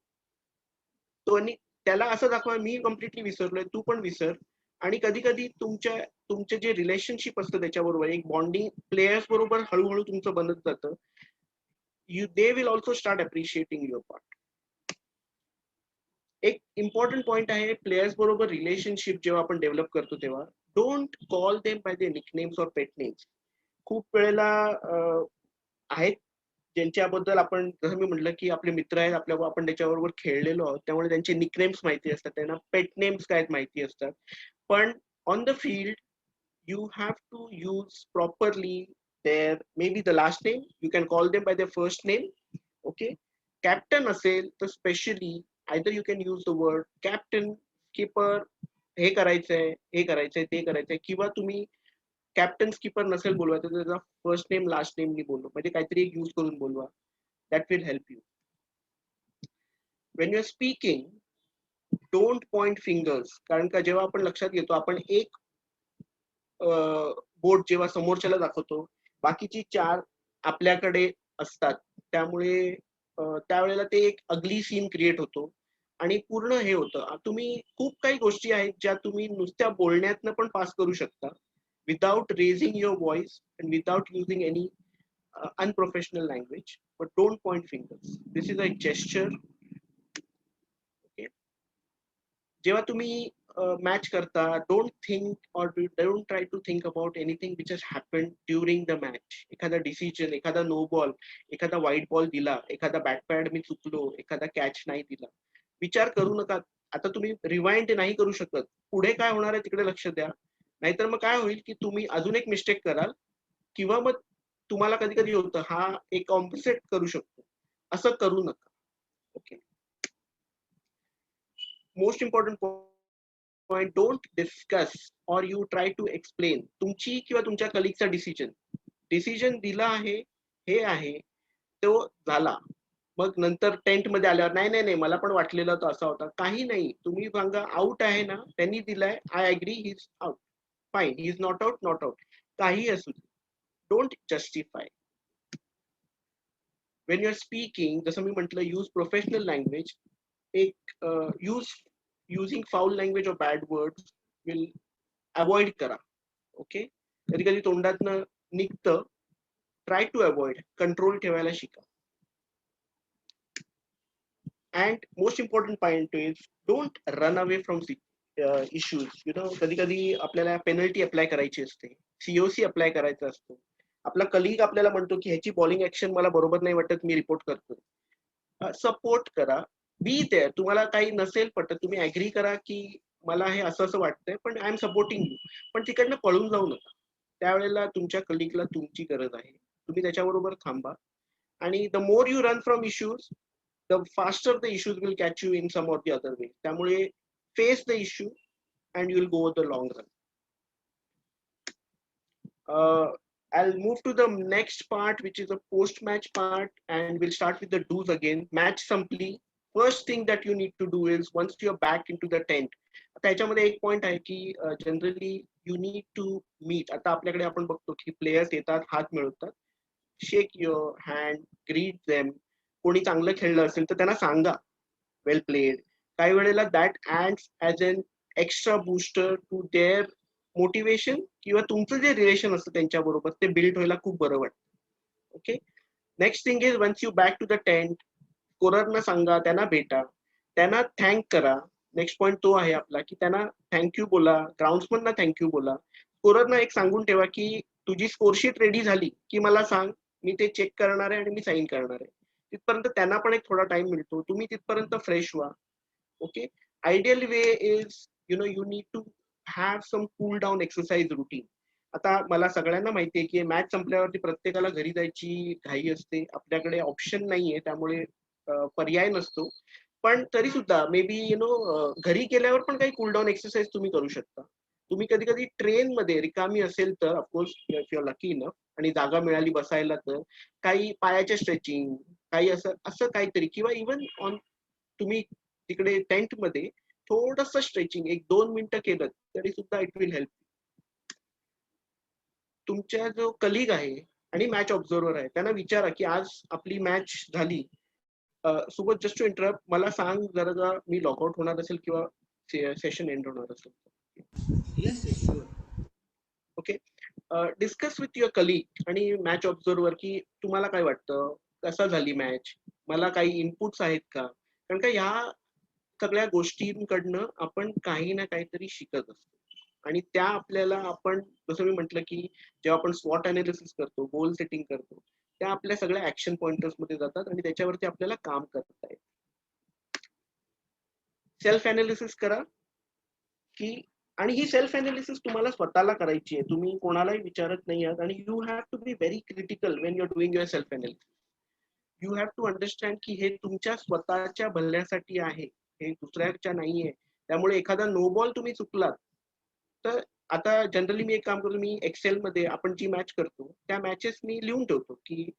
तो आणि त्याला असं दाखवा मी कम्प्लिटली विसरलोय, तू पण विसर. आणि कधी कधी तुमचे जे रिलेशनशिप असतं त्याच्याबरोबर एक बॉन्डिंग प्लेयर्स बरोबर हळूहळू तुमचं बनत जातं. they will also start appreciating your part. एक इम्पॉर्टंट पॉइंट आहे प्लेयर्स बरोबर रिलेशनशिप जेव्हा आपण डेव्हलप करतो तेव्हा don't call them by the nicknames or pet names. खूप वेळेला आहेत ज्यांच्याबद्दल आपण, जसं मी म्हटलं की आपले मित्र आहेत, आपल्या आपण त्याच्याबरोबर खेळलेलो आहोत, त्यामुळे त्यांचे निकनेम्स माहिती असतात, त्यांना पेट नेम्स काय माहिती असतात. पण on the field you have to use properly their maybe the last name. You can call them by their first name. Okay, captain असेल तर specially either you can use the word captain, skipper, हे करायचंय, हे करायचंय, ते करायचंय. किंवा तुम्ही captain skipper नसेल बोलवायचं तर त्याचा फर्स्ट नेम लास्ट नेम नी बोलवा, म्हणजे काहीतरी एक यूज करून बोलवा. That will help you. When you are speaking don't point fingers, कारण का जेव्हा आपण लक्षात घेतो आपण एक बोट जेव्हा समोरच्याला दाखवतो बाकीची 4 आपल्याकडे असतात, त्यामुळे त्यावेळेला ते एक अगली सीन क्रिएट होतो आणि पूर्ण हे होतं. तुम्ही खूप काही गोष्टी आहेत ज्या तुम्ही नुसत्या बोलण्यातनं पण पास करू शकता without raising your voice and without using any unprofessional language. But don't point fingers, this is a gesture. Okay, जेव्हा तुम्ही match करता, don't think or don't try to think about anything which has happened during the match. एखादा decision, एखादा no ball, एखादा white ball दिला, एखादा बॅटपॅड मी चुकलो, एखादा कॅच नाही दिला, विचार करू नका. आता तुम्ही रिवाइंड नाही करू शकत, पुढे काय होणार आहे तिकडे लक्ष द्या. नाहीतर मग काय होईल की तुम्ही अजून एक मिस्टेक कराल किंवा मग तुम्हाला कधी कधी होतं हा एक कॉम्पन्सेट करू शकतो. असं करू नका. Okay, most important point, don't discuss और यू ट्राय टू एक्सप्लेन तुमची किंवा तुमच्या कलिगचा डिसिजन दिला आहे, हे आहे, तो झाला. मग नंतर टेंट मध्ये आल्यावर नाही नाही नाही मला पण वाटलेलं तो असा होता, काही नाही. तुम्ही सांगा आउट आहे ना, त्यांनी दिलाय, I agree, he is out, fine, he is not out, not out, काही असू दे. Don't justify. When you are speaking, जसं मी म्हटलं, यूज प्रोफेशनल लँग्वेज. एक using foul language or bad words will avoid करा. ओके, कधी कधी तोंडातनं निघतं, ट्राय टू अवॉइड, कंट्रोल ठेवायला शिका. And most important point is don't run away from issues. You know, कधी कधी आपल्याला पेनल्टी अप्लाय करायची असते, सीओसी अप्लाय करायचा असतो, आपला कलिग आपल्याला म्हणतो की ह्याची बॉलिंग ऍक्शन मला बरोबर नाही वाटत, मी रिपोर्ट करतो. सपोर्ट करा, बी देअर. तुम्हाला काही नसेल पटत, तुम्ही ऍग्री करा की मला हे असं असं वाटतंय, पण आय एम सपोर्टिंग यू, पण तिकडनं पळून जाऊ नका. त्यावेळेला तुमच्या कलिगला तुमची गरज आहे, तुम्ही त्याच्याबरोबर थांबा. आणि the more you run from issues, the faster the issues will catch you in some or the other way. त्यामुळे face the issue and you will go the long run. I'll move to the next part, which is a post-match part, and we'll start with the do's again. Match संपली. First thing that you need to do is once you're back into the tent. आता याच्यामध्ये एक point आहे की generally you need to meet. आता आपल्याकडे आपण बघतो की प्लेयर्स येतात, हात मिळवतात, shake your hand, greet them. कोणी चांगलं खेळलं असेल तर त्यांना सांगा वेल प्लेड. काही वेळेला that acts as an extra booster to their motivation किंवा तुमचं जे रिलेशन असतं त्यांच्याबरोबर ते बिल्ड व्हायला खूप बरं वाटतं. Okay, next thing is once you back to the tent, स्कोररना सांगा, त्यांना भेटा, त्यांना थँक करा. नेक्स्ट पॉईंट तो आहे आपला की त्यांना थँक्यू बोला, ग्राउंड्समनना थँक्यू बोला. स्कोररना एक सांगून ठेवा की तुझी स्कोरशीट रेडी झाली की मला सांग, मी ते चेक करणार आहे आणि मी साईन करणार आहे. तिथपर्यंत त्यांना पण एक थोडा टाइम मिळतो, तुम्ही तिथपर्यंत फ्रेश व्हा. Okay, ideal way is you need to have some cool down exercise routine. आता मला सगळ्यांना माहिती आहे की मॅच संपल्यावरती प्रत्येकाला घरी जायची घाई असते, आपल्याकडे ऑप्शन नाहीये, त्यामुळे पर्याय नसतो. पण तरी सुद्धा मे बी घरी गेल्यावर पण काही कूल डाऊन एक्सरसाइज तुम्ही करू शकता. तुम्ही कधी कधी ट्रेन मध्ये रिकामी असेल तर of course if you are lucky enough आणि जागा मिळाली बसायला तर काही पायाचे स्ट्रेचिंग, काही असं असं काहीतरी, किंवा इवन ऑन तुम्ही तिकडे टेंट मध्ये थोडस स्ट्रेचिंग 1-2 मिनिटं केलं तरी सुद्धा इट विल हेल्प. तुमच्या जो कलिग आहे आणि मॅच ऑब्झर्वर आहे त्यांना विचारा की आज आपली मॅच झाली, सोबत जस्ट टू इंटरप्ट मला सांग जरा मी लॉकआउट होणार असेल किंवा सेशन एंड होणार असेल. Yes, yes, sure. Okay, discuss with your colleague आणि मॅच ऑब्झर्वर की तुम्हाला काय वाटतं, कसा झाली मॅच, मला काही इनपुट्स आहेत का. कारण का ह्या सगळ्या गोष्टींकडनं आपण काही ना काहीतरी शिकत असतो आणि त्या आपल्याला आपण जसं मी म्हटलं की जेव्हा आपण स्वॉट अनालिसिस करतो, गोल सेटिंग करतो, त्या आपल्या सगळ्या ऍक्शन पॉइंटर्स मध्ये जातात आणि त्याच्यावरती आपल्याला काम करता येतं. सेल्फ अनालिसिस करा की, आणि ही सेल्फ अनालिसिस तुम्हाला स्वतःला करायची आहे, तुम्ही कोणालाही विचारत नाही आहात. आणि you have to be very critical when you are doing your self analysis. You have to understand की हे तुमच्या स्वतःच्या भल्यासाठी आहे, हे दुसऱ्याच्या नाहीये. त्यामुळे एखादा नो बॉल तुम्ही चुकलात तर आता जनरली मी एक काम करतो, मी एक्सेल मध्ये आपण जी मॅच करतो त्या मॅचेस मी लिहून ठेवतो की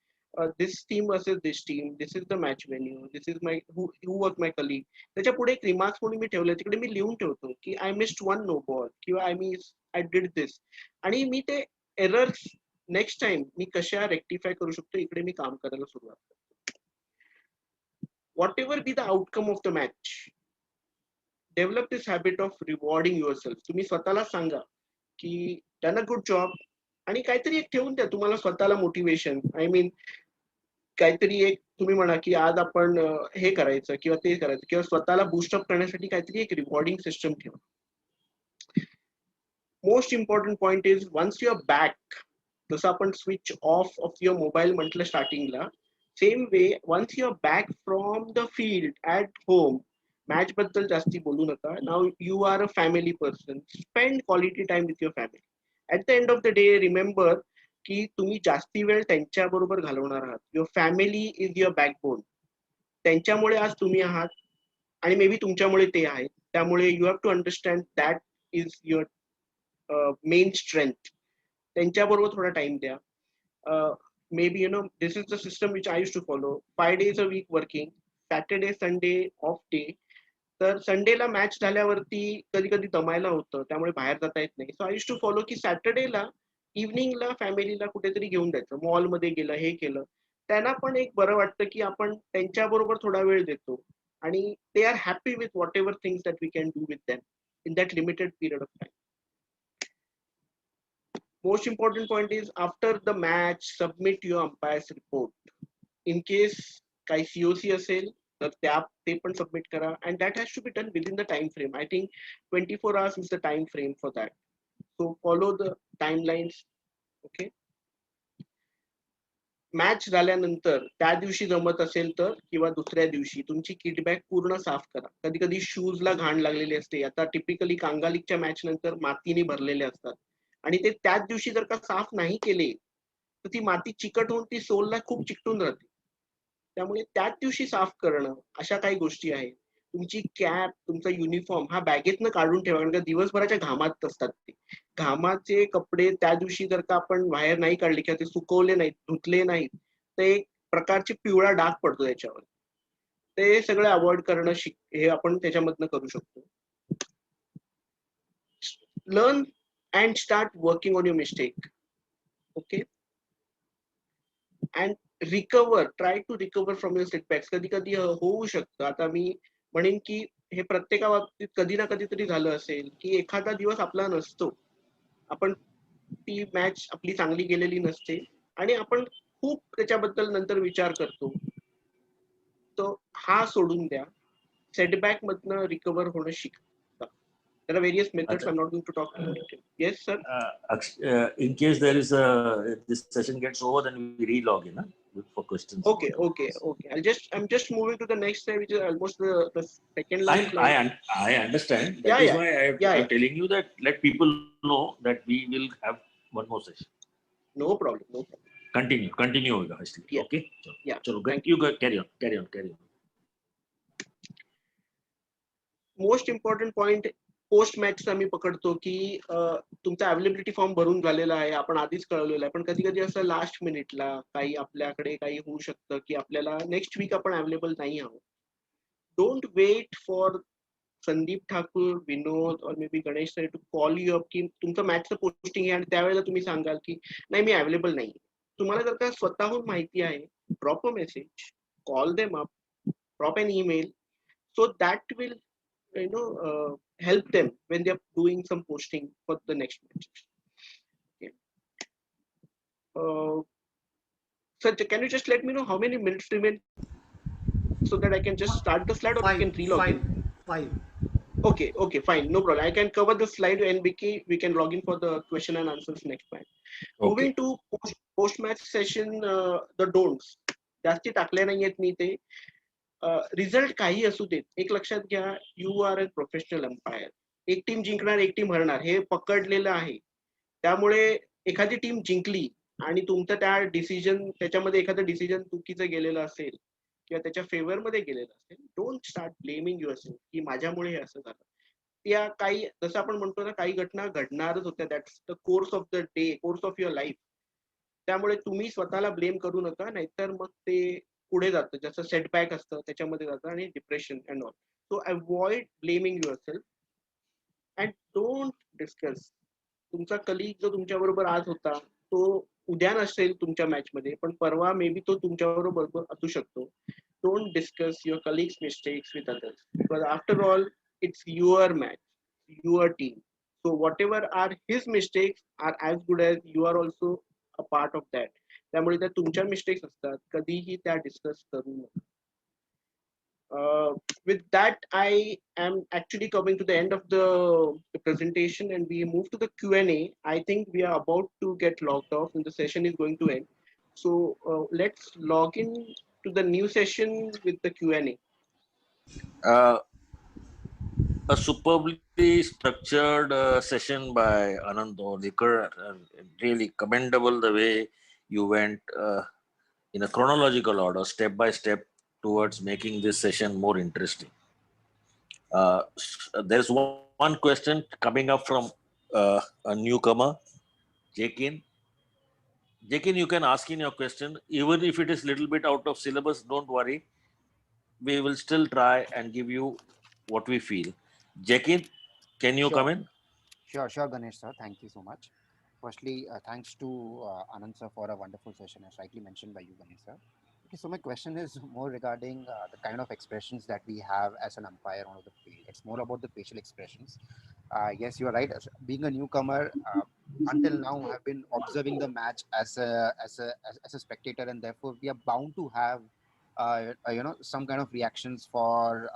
this team versus this team, this is the match venue, this is my who was my colleague. त्याच्या पुढे एक रिमार्क्स म्हणून मी ठेवलं, तिकडे मी लिहून ठेवतो की I missed one no ball किंवा आय डिड दिस. आणि मी ते एरर्स नेक्स्ट टाइम मी कशा रेक्टिफाय करू शकतो इकडे मी काम करायला सुरुवात करतो. What ever be the outcome of the match, develop this habit of rewarding your self. तुम्ही स्वतःला सांगा की डन अ गुड जॉब, आणि काहीतरी एक ठेवून द्या तुम्हाला स्वतःला मोटिवेशन. आय मीन काहीतरी एक तुम्ही म्हणा की आज आपण हे करायचं किंवा ते करायचं, किंवा स्वतःला बूस्टअप करण्यासाठी काहीतरी एक रिवॉर्डिंग सिस्टम ठेवा. Most important point is once you are back, जसं आपण स्विच ऑफ युअर मोबाईल म्हटलं स्टार्टिंगला, same way once you are back from the field at home, match बद्दल जास्ती बोलू नका. Now you are a family person, spend quality time with your family. At the end of the day remember की तुम्ही जास्ती वेळ त्यांच्या बरोबर घालवणार आहात. Your family is your backbone. त्यांच्यामुळे आज तुम्ही आहात आणि मे बी तुमच्यामुळे ते आहेत. त्यामुळे you have to understand that is your main strength. त्यांच्याबरोबर थोडा टाइम द्या. Maybe this is the system which I use to follow. 5 days a week working, Saturday Sunday off day. तर संडेला match झाल्यावरती कधी कधी दमायला होतं, त्यामुळे बाहेर जाता येत नाही. सो आय यूज टू फॉलो की सॅटर्डेला इव्हनिंगला फॅमिलीला कुठेतरी घेऊन जायचं, मॉलमध्ये गेलं, हे केलं, त्यांना पण एक बरं वाटतं की आपण त्यांच्याबरोबर थोडा वेळ देतो आणि they are happy with whatever things that we can do with them in that limited period of time. Most important point is after the match submit your umpire's report. In case काही COC असेल तर ते पण submit करा, and that has to be done within the time frame. I think 24 hours is the time frame for that. So follow the timelines. Okay. Match झाल्यानंतर त्या दिवशी जमत असेल तर किंवा दुसऱ्या दिवशी तुमची किटबॅग पूर्ण साफ करा. कधी कधी शूजला घाण लागलेली असते. आता टिपिकली कांगालीच्या मॅच नंतर मातीने भरलेले असतात आणि ते त्याच दिवशी जर का साफ नाही केले तर ती माती चिकट होऊन ती सोलला खूप चिकटून राहते. त्यामुळे त्याच दिवशी साफ करणं, अशा काही गोष्टी आहेत. तुमची कॅप, तुमचा युनिफॉर्म हा बॅगेतनं काढून ठेवा, कारण का दिवसभराच्या घामात असतात ते. घामाचे कपडे त्या दिवशी जर का आपण बाहेर नाही काढले किंवा ते सुकवले नाहीत, धुतले नाहीत, तर एक प्रकारचे पिवळा डाग पडतो त्याच्यावर. ते सगळं अवॉइड करणं हे आपण त्याच्यामधनं करू शकतो. Learn and start working on your mistake. Okay, and recover, try to recover from your setbacks. कधी कधी होऊ शकतं. आता मी म्हणेन की हे प्रत्येका बाबतीत कधी ना कधीतरी झालं असेल की एखादा दिवस आपला नसतो, आपण ती मॅच आपली चांगली गेलेली नसते आणि आपण खूप त्याच्याबद्दल नंतर विचार करतो. तो हा सोडून द्या. सेटबॅक मधनं रिकव्हर होणं शिका. There are various methods. अच्छा. I'm not going to talk in detail. Yes, sir. In case there is this session gets over, then we relog in for questions. or Okay, whatever. okay, okay. I'm just moving to the next slide, which is almost the second last slide. I understand. That Yeah, is yeah, why yeah, I'm yeah. telling you that let people know that we will have one more session. No problem, no problem. Continue होगा इसलिए. Yeah. Okay. Yeah. चलो Thank you go, carry on. Most important point post match आम्ही पकडतो की तुमचा availability form भरून झालेला आहे, आपण आधीच कळवलेलं आहे, पण कधी कधी असं लास्ट मिनिटला काही आपल्याकडे काही होऊ शकतं की आपल्याला नेक्स्ट वीक आपण अवेलेबल नाही आहोत. Don't wait for Sandeep Thakur, Vinod or maybe Ganesh sir to call you up की तुमचं मॅचचं पोस्टिंग आहे आणि त्यावेळेला तुम्ही सांगाल की नाही मी अवेलेबल नाही. तुम्हाला जर का स्वतःहून माहिती आहे, drop a message, call them up, drop an email, so that will help them when they are doing some posting for the next match. Okay. Sir, can you just let me know how many minutes remain so that I can just start the slide or we can relog in? Five. Okay, fine, no problem. I can cover the slide and we can log in for the question and answers next time. Okay. Moving to post match session, the don'ts. जास्ती टाकले नाहीयेत मी ते. Result काही असू देत, एक लक्षात घ्या, you are a professional umpire. एक टीम जिंकणार, एक टीम हरणार, हे पकडलेलं आहे. त्यामुळे एखादी टीम जिंकली आणि तुमचं त्याच्यामध्ये एखादं डिसिजन चुकीचं गेलेलं असेल किंवा त्याच्या फेवर मध्ये गेलेलं असेल, डोंट स्टार्ट ब्लेमिंग युअरसेल्फ की माझ्यामुळे हे असं झालं. त्या काही, जसं आपण म्हणतो ना, काही घटना घडणारच होत्या. That's the course of the day, course of your life. त्यामुळे तुम्ही स्वतःला ब्लेम करू नका, नाहीतर मग ते पुढे जातं, जसं सेटबॅक असतं त्याच्यामध्ये जातं आणि depression and all. So avoid blaming your self and don't discuss. तुमचा कलीग जो तुमच्या बरोबर आज होता, तो उद्या नसेल तुमच्या मॅच मध्ये, पण परवा मे बी तो तुमच्या बरोबर असू शकतो. Don't discuss your colleagues mistakes with others, because after all it's your match, your team. So whatever are his mistakes are as good as you are also a part of that. त्यामुळे त्या तुमच्या mistakes असतात, कधीही त्या discuss करू नका. With that, I am actually coming to the end of the presentation and we move to the Q&A. I think we are about to get logged off and the session is going to end. So let's log in to the new session with the Q&A. A superbly structured session by Anand Olekar. Really commendable the way you went in a chronological order, step by step, towards making this session more interesting. There's one question coming up from a newcomer, Jakin. Jakin, you can ask in your question, even if it is a little bit out of syllabus, don't worry. We will still try and give you what we feel. Jakin, can you come in? Sure, Ganesh sir. Thank you so much. Firstly, thanks to Anand sir for a wonderful session, as rightly mentioned by you, Ganesh sir. Okay, so my question is more regarding the kind of expressions that we have as an umpire on the field. It's more about the facial expressions. Yes, you are right. Being a newcomer, until now, I've been observing the match as a spectator, and therefore we are bound to have, some kind of reactions for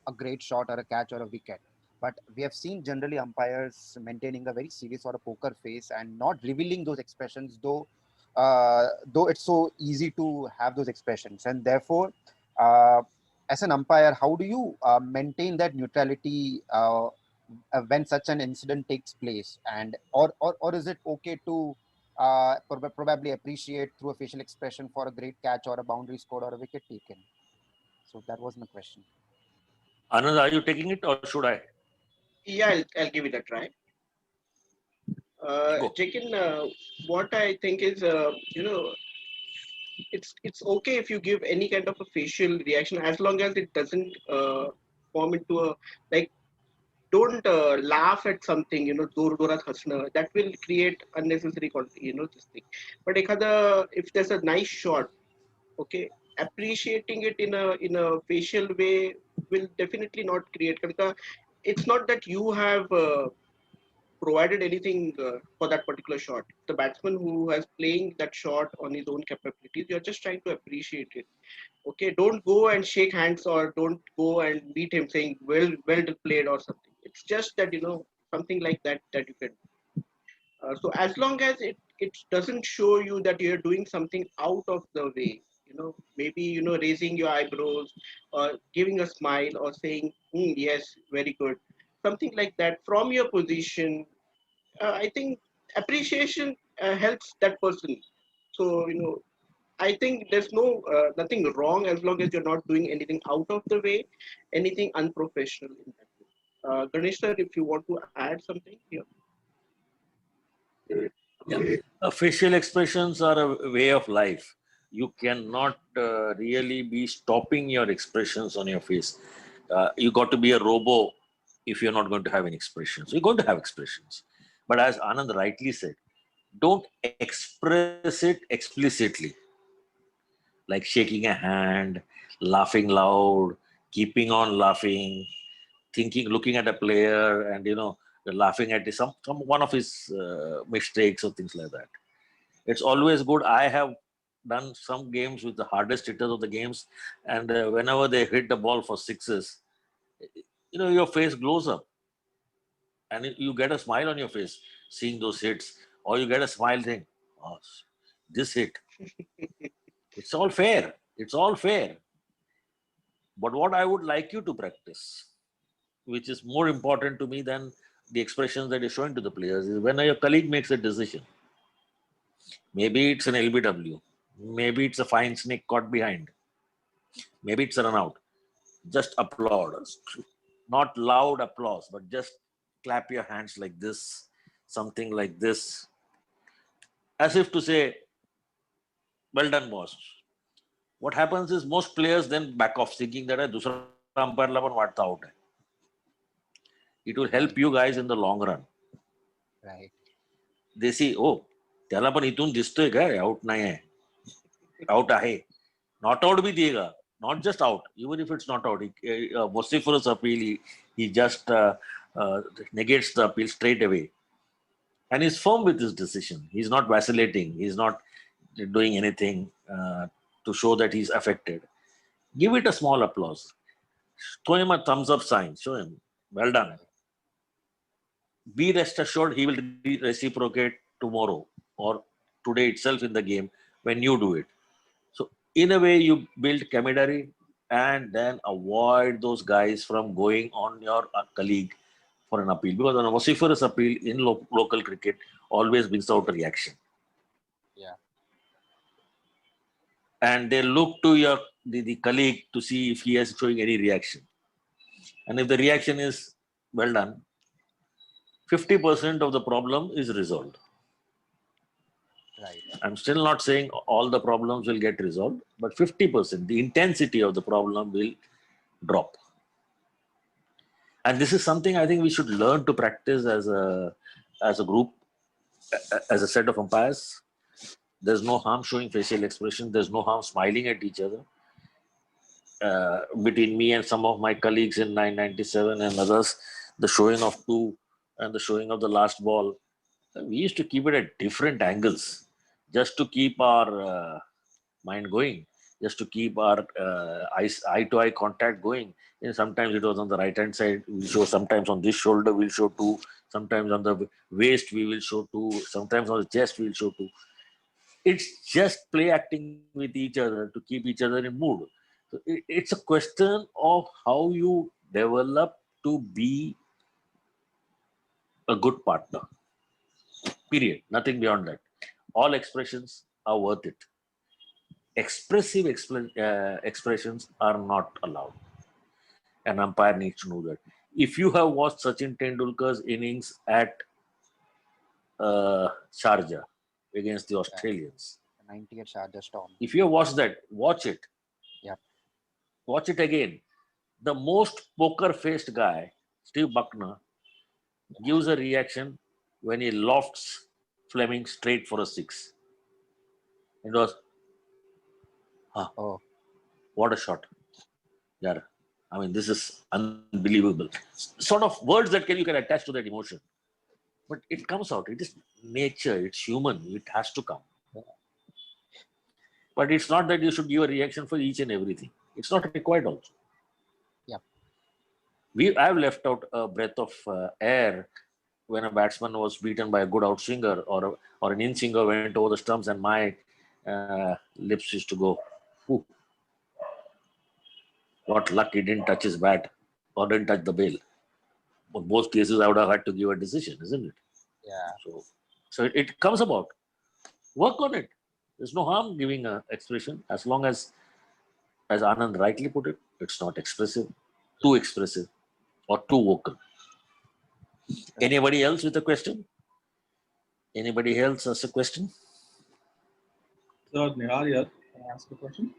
a great shot or a catch or a wicket. But we have seen generally umpires maintaining a very serious or a poker face and not revealing those expressions, though it's so easy to have those expressions. And therefore, as an umpire, how do you maintain that neutrality when such an incident takes place? And or is it okay to probably appreciate through a facial expression for a great catch or a boundary scored or a wicket taken? So that was my question. Anand, are you taking it or should I? Yeah, I'll give it a try. Jakin, what I think is, it's okay if you give any kind of a facial reaction as long as it doesn't form into a, like, don't laugh at something, जोर जोरात हसणं, that will create unnecessary this thing. But if there's a nice shot, okay, appreciating it in a facial way will definitely not create. It's not that you have provided anything for that particular shot. The batsman who has playing that shot on his own capabilities, you're just trying to appreciate it. Okay, don't go and shake hands or don't go and meet him saying well played or something. It's just that something like that you can. So as long as it doesn't show you that you're doing something out of the way, maybe raising your eyebrows or giving a smile or saying yes, very good, something like that from your position. I think appreciation helps that person. So I think there's nothing wrong as long as you're not doing anything out of the way, anything unprofessional in that way. Ganesh sir, if you want to add something here. Yeah. Facial expressions are a way of life. You cannot really be stopping your expressions on your face. You got to be a robo if you're not going to have any expressions. You're going to have expressions. But as Anand rightly said, don't express it explicitly, like shaking a hand, laughing loud, keeping on laughing, thinking, looking at a player, and laughing at some one of his mistakes or things like that. It's always good. I have done some games with the hardest hitters of the games, and whenever they hit the ball for sixes, your face glows up, and you get a smile on your face seeing those hits, or you get a smile saying, "Oh, this hit." It's all fair. It's all fair. But what I would like you to practice, which is more important to me than the expressions that you're showing to the players, is when your colleague makes a decision. Maybe it's an LBW. Maybe it's a fine snake caught behind. Maybe it's a run out. Just applaud. Not loud applause, but just clap your hands like this, something like this, as if to say, well done, boss. What happens is most players then back off, thinking that दूसरा umpire ला पण वाटतं out है. It will help you guys in the long run. Right. They see, oh, त्याला पण इथून दिसतोय काय out नाही आहे, आउट आहे, नॉट आउट भी दिएगा, not just out, even if it's not out. Vociferous appeal, he just negates the appeal straight away, and he's firm with his decision. He's not vacillating. He's not doing anything to show that he's affected. Give it a small applause. Throw him a thumbs up sign. Show him, well done. Be rest assured he will reciprocate tomorrow or today itself in the game when you do it. So in a way, you build camaraderie and then avoid those guys from going on your colleague for an appeal, because a vociferous appeal in local cricket always brings out a reaction. Yeah. And they look to the colleague to see if he is showing any reaction. And if the reaction is well done, 50% of the problem is resolved. Right. I'm still not saying all the problems will get resolved, but 50%, the intensity of the problem will drop. And this is something I think we should learn to practice as a group, as a set of umpires. There's no harm showing facial expression. There's no harm smiling at each other. Between me and some of my colleagues in 997 and others, the showing of two and the showing of the last ball, we used to keep it at different angles just to keep our mind going, just to keep our eye-to-eye contact going. And sometimes it was on the right-hand side, we'll show, sometimes on this shoulder we'll show two, sometimes on the waist we will show two, sometimes on the chest we'll show two. It's just play acting with each other to keep each other in mood. So it's a question of how you develop to be a good partner. Period. Nothing beyond that. All expressions are worth it. Expressive expressions are not allowed. An umpire needs to know that. If you have watched Sachin Tendulkar's innings at Sharjah against the Australians, 90 at Sharjah Storm. if you have watched that, watch it. Yeah. Watch it again. The most poker-faced guy, Steve Buckner, gives a reaction when he lofts Fleming straight for a six. It was, Oh, what a shot. Yeah. I mean, this is unbelievable. Sort of words that you can attach to that emotion. But it comes out. It is nature. It's human. It has to come. But it's not that you should give a reaction for each and everything. It's not required also. Yeah. I've left out a breath of air when a batsman was beaten by a good outswinger, or an in-swinger went over the stumps, and my lips used to go, "Whew, what luck he didn't touch his bat or didn't touch the bail." In both cases, I would have had to give a decision, isn't it? Yeah. So it comes about. Work on it. There's no harm giving an expression, as long as Anand rightly put it, it's not expressive, or too vocal. Anybody else with a question? Anybody else has a question? Sir, Nihar here. Can I ask a question?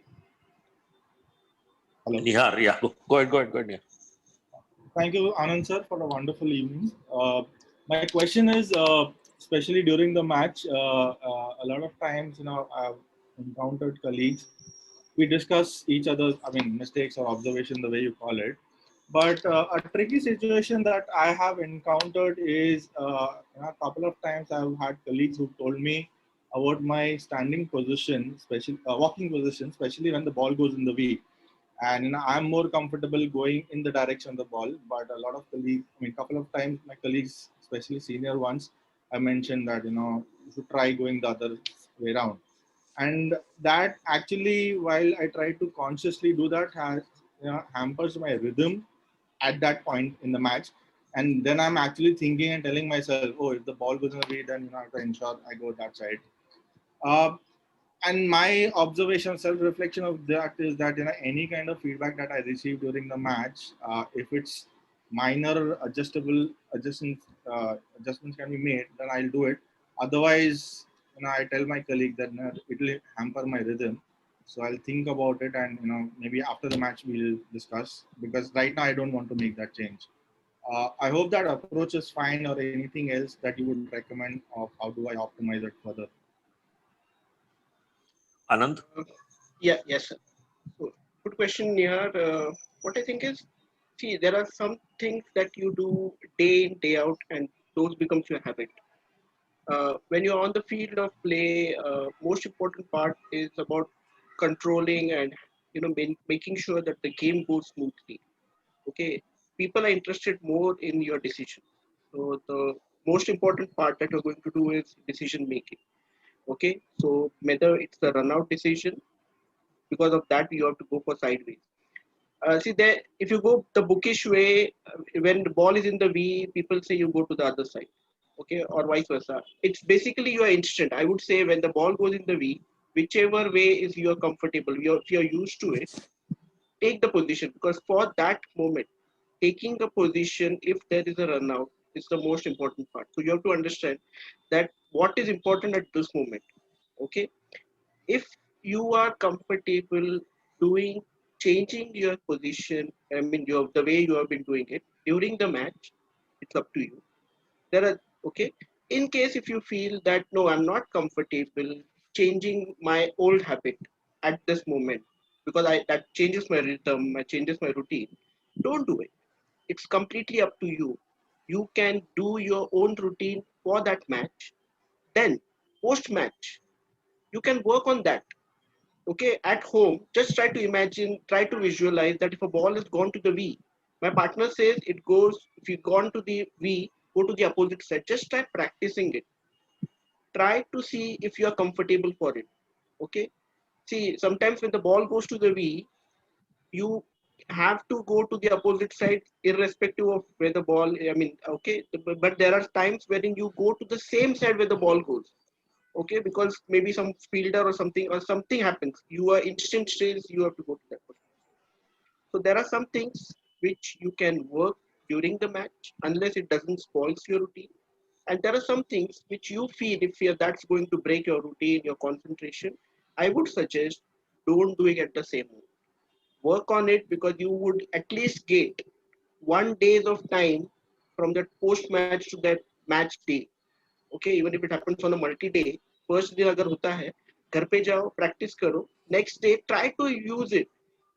Hello. Nihar, yeah. Go ahead, Nihar. Thank you, Anand sir, for a wonderful evening. My question is, especially during the match, a lot of times, I've encountered colleagues. We discuss each other's, mistakes or observation, the way you call it. But a tricky situation that I have encountered is a couple of times I've had colleagues who told me about my standing position, especially walking position, especially when the ball goes in the V. And I'm more comfortable going in the direction of the ball. But a lot of colleagues, couple of times my colleagues, especially senior ones, I mentioned that you should try going the other way around. And that actually, while I try to consciously do that, hampers my rhythm at that point in the match. And then I'm actually thinking and telling myself, oh, if the ball goes in the way, then I have to ensure I go that side. And my observation, self-reflection of that is that any kind of feedback that I receive during the match, if it's minor adjustments can be made, then I'll do it. Otherwise, I tell my colleague that it will hamper my rhythm. So I'll think about it, and maybe after the match we'll discuss, because right now I don't want to make that change. I hope that approach is fine, or anything else that you would recommend of how do I optimize it further. Anand? Yes, sir. So, good question, Nihar. What I think is, see, there are some things that you do day in, day out, and those becomes your habit. When you're on the field of play, most important part is about controlling and making sure that the game goes smoothly. Okay, people are interested more in your decision. So the most important part that you're going to do is decision making. Okay, so whether it's the run out decision, because of that you have to go for sideways. See there, if you go the bookish way, when the ball is in the V, people say you go to the other side. Okay, or vice versa. It's basically your instinct. I would say when the ball goes in the V, whichever way is you're comfortable, if you're used to it, take the position, because for that moment, taking a position if there is a run out is the most important part. So you have to understand that what is important at this moment. Okay, if you are comfortable doing changing your position, the way you have been doing it during the match, it's up to you. There are, okay, in case if you feel that no, I'm not comfortable changing my old habit at this moment, because that changes my rhythm, it changes my routine, don't do it. It's completely up to you. You can do your own routine for that match. Then post match you can work on that. Okay, at home, just try to imagine, try to visualize that if a ball has gone to the V, my partner says it goes, if you've gone to the V, go to the opposite side. Just try practicing it. Try to see if you are comfortable for it. Okay. See, sometimes when the ball goes to the V, you have to go to the opposite side irrespective of where the ball, okay. But there are times wherein you go to the same side where the ball goes. Okay, because maybe some fielder or something happens, your instinct says you have to go to that position. So there are some things which you can work during the match unless it doesn't spoil your routine, and there are some things which you feel if that's going to break your routine, your concentration, I would suggest don't do it at the same moment. Work on it, because you would at least get 1 days of time from that post match to that match day. Okay, even if it happens on a multi day, first दिन अगर होता है, घर पे जाओ, practice करो, next day try to use it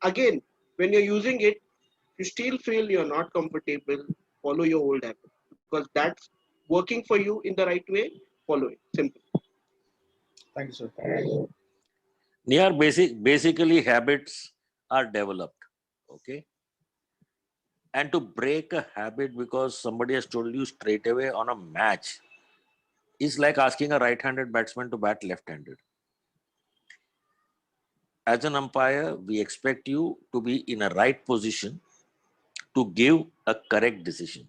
again. When you are using it, you still feel you're not comfortable, follow your old habit because that's working for you in the right way. Follow it. Simple. Thank you, sir. Near basically habits are developed. Okay. And to break a habit because somebody has told you straight away on a match is like asking a right-handed batsman to bat left-handed. As an umpire, we expect you to be in a right position to give a correct decision.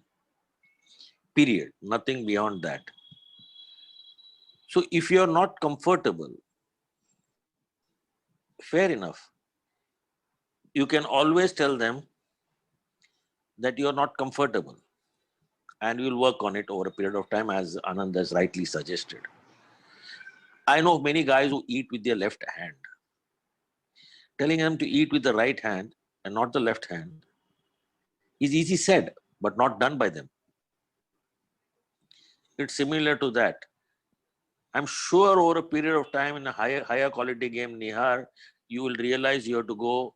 Period. Nothing beyond that. So if you're not comfortable, fair enough. You can always tell them that you're not comfortable and you'll work on it over a period of time, as Anand has rightly suggested. I know many guys who eat with their left hand. Telling them to eat with the right hand and not the left hand is easy said, but not done by them. It's similar to that. I'm sure over a period of time in a higher quality game, Nihar, you will realize you have to go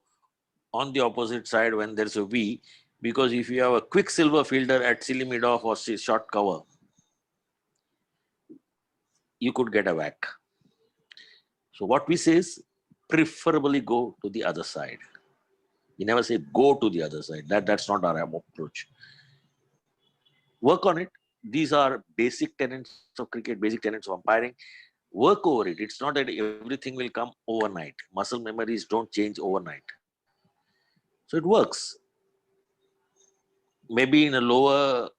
on the opposite side when there's a V, because if you have a quicksilver fielder at silly mid-off or short cover, you could get a whack. So what we say is preferably go to the other side. We never say go to the other side. That's not our approach. Work on it. These are basic tenets of cricket, basic tenets of umpiring. Work over it. It's not that everything will come overnight. Muscle memories don't change overnight. So it works. Maybe in a lower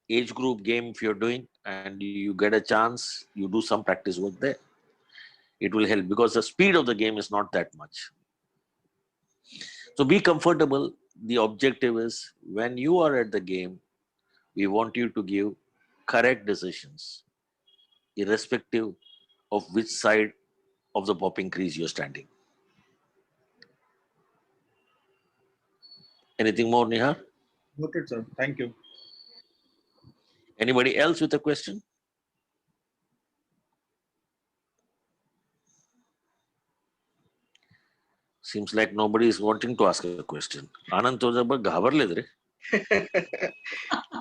age group game, if you're doing and you get a chance, you do some practice work there. It will help because the speed of the game is not that much. So be comfortable. The objective is when you are at the game, we want you to give correct decisions, irrespective of which side of the popping crease you're standing. Anything more, Nihar? Noted, sir. Thank you. Anybody else with a question? Seems like nobody is wanting to ask a question. Anand तो जब घाबरलेत रे.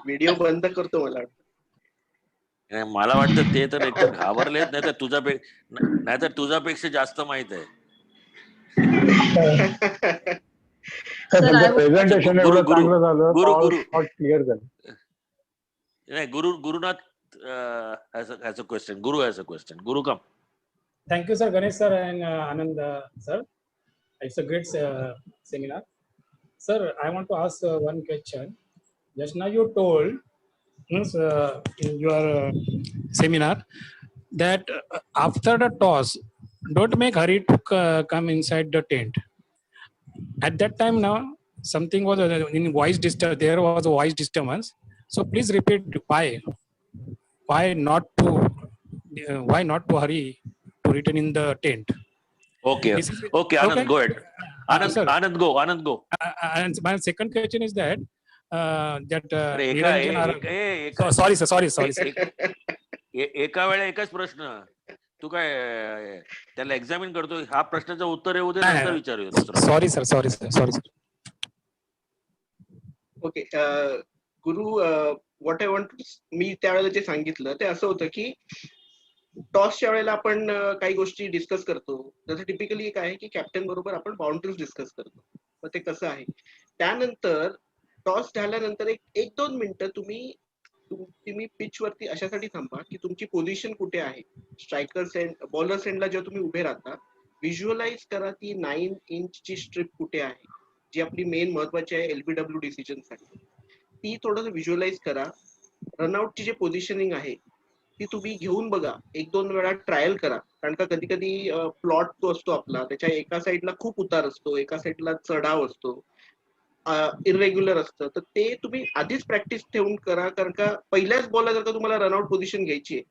Video बंद करतो मला नाही, मला वाटतं ते तर एकतर घाबरलेत, नाहीतर तुझ्यापेक्षा जास्त माहित आहे. प्रेझेंटेशन एवढं चांगलं झालं, गुरु क्लिअर झालं. नाही, Gurunath has a question. Guru has a question. Guru, come. Thank you, sir. Ganesh sir and Anand sir. It's a great seminar. Sir, I want to ask one question. Just now you told in your seminar that after the toss, don't make hurry to come inside the tent. At that time now, something was in voice disturbance. There was a voice disturbance. So please repeat why not to hurry to return in the tent. Okay, Anand, go ahead. Anand, go. And my second question is that sorry. sir. एका वेळा एकच प्रश्न. तू काय त्याला examine करतो? हा प्रश्नाचं उत्तर येऊ दे, नंतर विचारूया दुसरा. Sorry, sir. Okay Guru, what I want, मी त्यावेळेला जे सांगितलं ते असं होतं की टॉसच्या वेळेला आपण काही गोष्टी डिस्कस करतो. जसं टिपिकली काय आहे की कॅप्टन बरोबर आपण बाउंड्रीज डिस्कस करतो. मग ते कसं आहे, त्यानंतर टॉस झाल्यानंतर एक 2 मिनिटं तुम्ही पिच वरती अशासाठी थांबा की तुमची पोझिशन कुठे आहे. स्ट्रायकर सेंड, बॉलर सेंडला जेव्हा तुम्ही उभे राहता, व्हिज्युअलाइज करा ती 9 इंचची स्ट्रिप कुठे आहे, जी आपली मेन महत्वाची आहे एलबीडब्ल्यू डिसिजन साठी. ती थोडंसं व्हिज्युअलाइज करा. रनआउटची जे पोझिशनिंग आहे ती तुम्ही घेऊन बघा, 1-2 वेळा ट्रायल करा. कारण का कधी कधी प्लॉट तो असतो आपला, त्याच्या एका साईडला खूप उतार असतो, एका साईडला चढाव असतो, इरेग्युलर असतं. तर ते तुम्ही आधीच प्रॅक्टिस ठेवून करा. कारण का पहिल्याच बॉलला जर का तुम्हाला रनआउट पोझिशन घ्यायची आहे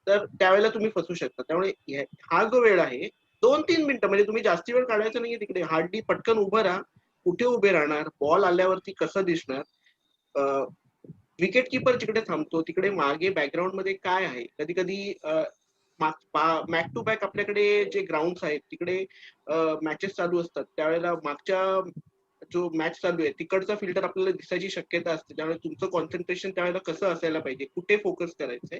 तर त्यावेळेला तुम्ही फसू शकता. त्यामुळे हा जो वेळ आहे 2-3 मिनिटं, म्हणजे तुम्ही जास्ती वेळ काढायचं नाहीये तिकडे. हार्डली पटकन उभं राहा. कुठे उभे राहणार, बॉल आल्यावरती कसं दिसणार, विकेट किपर जिकडे थांबतो तिकडे मागे बॅकग्राऊंड मध्ये काय आहे. कधी कधी बॅक टू बॅक आपल्याकडे जे ग्राउंड आहेत तिकडे मॅचेस चालू असतात, त्यावेळेला मागच्या जो मॅच चालू आहे तिकडचा फिल्टर आपल्याला दिसायची शक्यता असते, त्यामुळे तुमचं कॉन्सन्ट्रेशन त्यावेळेला कसं असायला पाहिजे, कुठे फोकस करायचंय,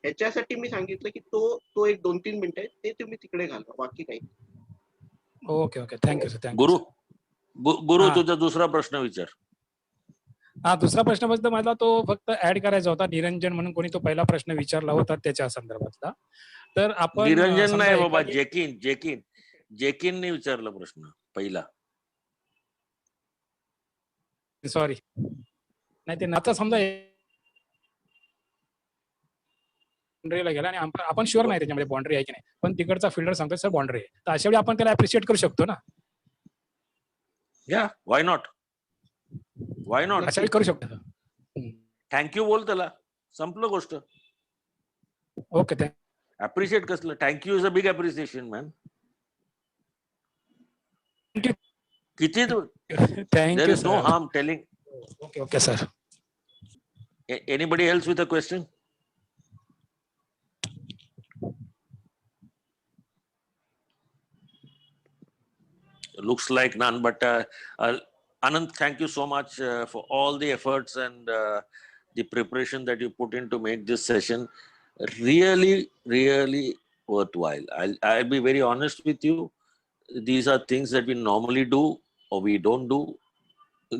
ह्याच्यासाठी मी सांगितलं की तो एक 2-3 मिनिटं आहे ते तुम्ही तिकडे घालवा, बाकी काही. Okay okay, thank you sir. Thank you. गुरु तुझा दुसरा प्रश्न विचार. हा, दुसरा प्रश्न फक्त मला तो फक्त ऍड करायचा होता. निरंजन म्हणून कोणी तो पहिला प्रश्न विचारला होता त्याच्या संदर्भातला. तर आपण निरंजन नाही बाबा, जेकिनने विचारला प्रश्न पहिला. सॉरी, नाही ते नाता समजा बाउंड्रीला गेला आणि आपण शुअर नाही त्याच्यामध्ये बाउंड्री आहे की नाही, पण तिकडचा फिल्डर सांगतो सर बाउंड्री आहे, तर अशा वेळी आपण त्याला अप्रिशिएट करू शकतो ना. या, व्हाय नॉट, अशा वेळी करू शकतो. थँक्यू बोल त्याला, संपलं गोष्ट. Okay, thank you. अप्रिशिएट कसलं, thank you is a big appreciation man. किती thank you is no harm telling. Okay okay sir. Anybody else with a question? Looks like none, but Anand, thank you so much for all the efforts and the preparation that you put in to make this session really, really worthwhile. I'll be very honest with you. These are things that we normally do or we don't do,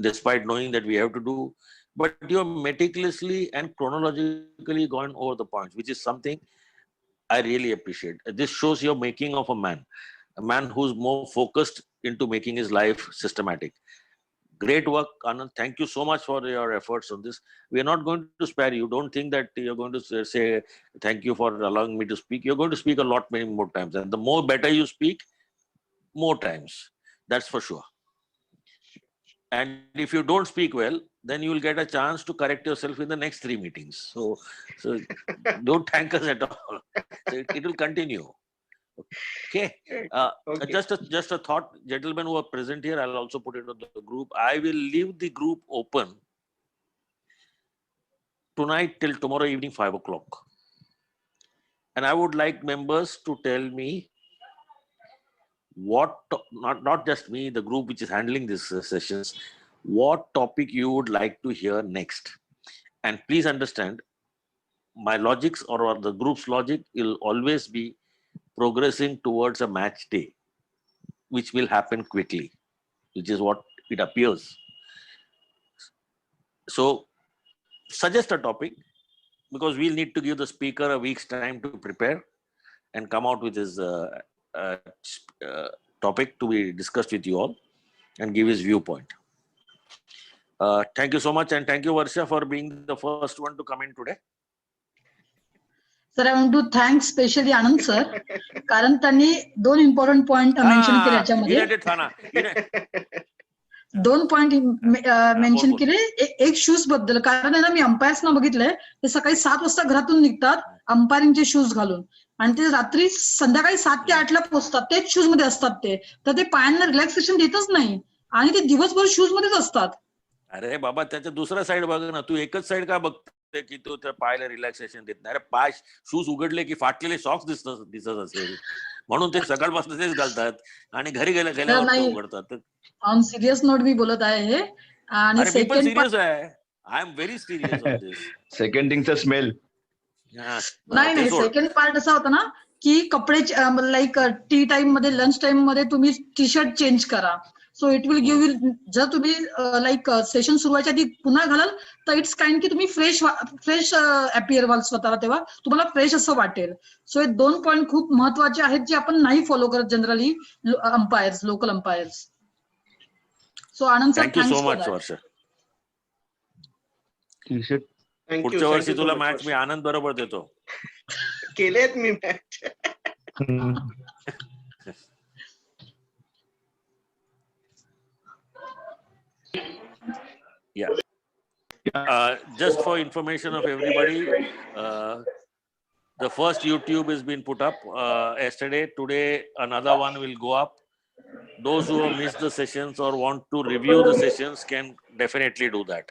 despite knowing that we have to do. But you're meticulously and chronologically gone over the points, which is something I really appreciate. This shows your making of a man who's more focused into making his life systematic. Great work, Anand. Thank you so much for your efforts on this. We are not going to spare you. Don't think that you're going to say thank you for allowing me to speak. You're going to speak a lot many more times. And the more better you speak, more times. That's for sure. And if you don't speak well, then you will get a chance to correct yourself in the next 3 meetings. So don't thank us at all. So it will continue. Okay. Okay. Just a thought, gentlemen who are present here, I'll also put it on the group. I will leave the group open tonight till tomorrow evening 5 o'clock. And I would like members to tell me what, not just me, the group which is handling these sessions, what topic you would like to hear next. And please understand, my logics or the group's logic will always be progressing towards a match day, which will happen quickly, which is what it appears. So suggest a topic, because we'll need to give the speaker a week's time to prepare and come out with his topic to be discussed with you all and give his viewpoint. Thank you so much, and thank you, Varsha, for being the first one to come in today. Sir, I want to thank specially Anand sir, कारण त्यांनी 2 important point mention केले याच्यामध्ये. 2 point mention केले. एक shoes बद्दल, कारण आहे ना, मी अंपायर्सना बघितलंय, ते सकाळी 7 वाजता घरातून निघतात अंपायरिंगचे शूज घालून, आणि ते रात्री संध्याकाळी 7 ते 8 ला पोहोचतात, तेच शूज मध्ये असतात ते, तर ते पायांना रिलॅक्सेशन देतच नाही आणि ते दिवसभर शूज मध्येच असतात. अरे बाबा, त्याच्या दुसरा साइड बघ ना, तू एकच साइड का बघते की तू त्या पायाला रिलॅक्सेशन देत नाही. अरे पाय शूज उघडले की फाटलेले सॉक्स दिसत असेल म्हणून ते सकाळपासून तेच घालतात आणि घरी गेल्यावर उघडतात. ऑन सिरियस नोट मी बोलत आहे हे. आणि सेकंड सिरियस आहे, I am very serious on this. Second थिंगचा स्मेल. नाही, सेकंड पार्ट असा होता ना की कपडे लाईक टी टाइम मध्ये, लंच टाइम मध्ये तुम्ही टी शर्ट चेंज करा. So it will give you, जर तुम्ही लाईक सेशन सुरू व्हायच्या आधी पुन्हा घालाल तर इट्स काइंड की तुम्ही फ्रेश अपिअर व्हाल स्वतःला, तेव्हा तुम्हाला फ्रेश असं वाटेल. सो हे 2 पॉइंट खूप महत्वाचे आहेत जे आपण नाही फॉलो करत जनरली अंपायर्स, लोकल अंपायर्स. सो आनंद सर, थँक्यू सो मच वर्षा. पुढच्या वर्षी तुला मॅच मी आनंद बरोबर देतो. केलेत मी match. Yeah. Just for information of everybody, the first YouTube has been put up yesterday. Today another one will go up. Those who have missed the sessions or want to review the sessions can definitely do that.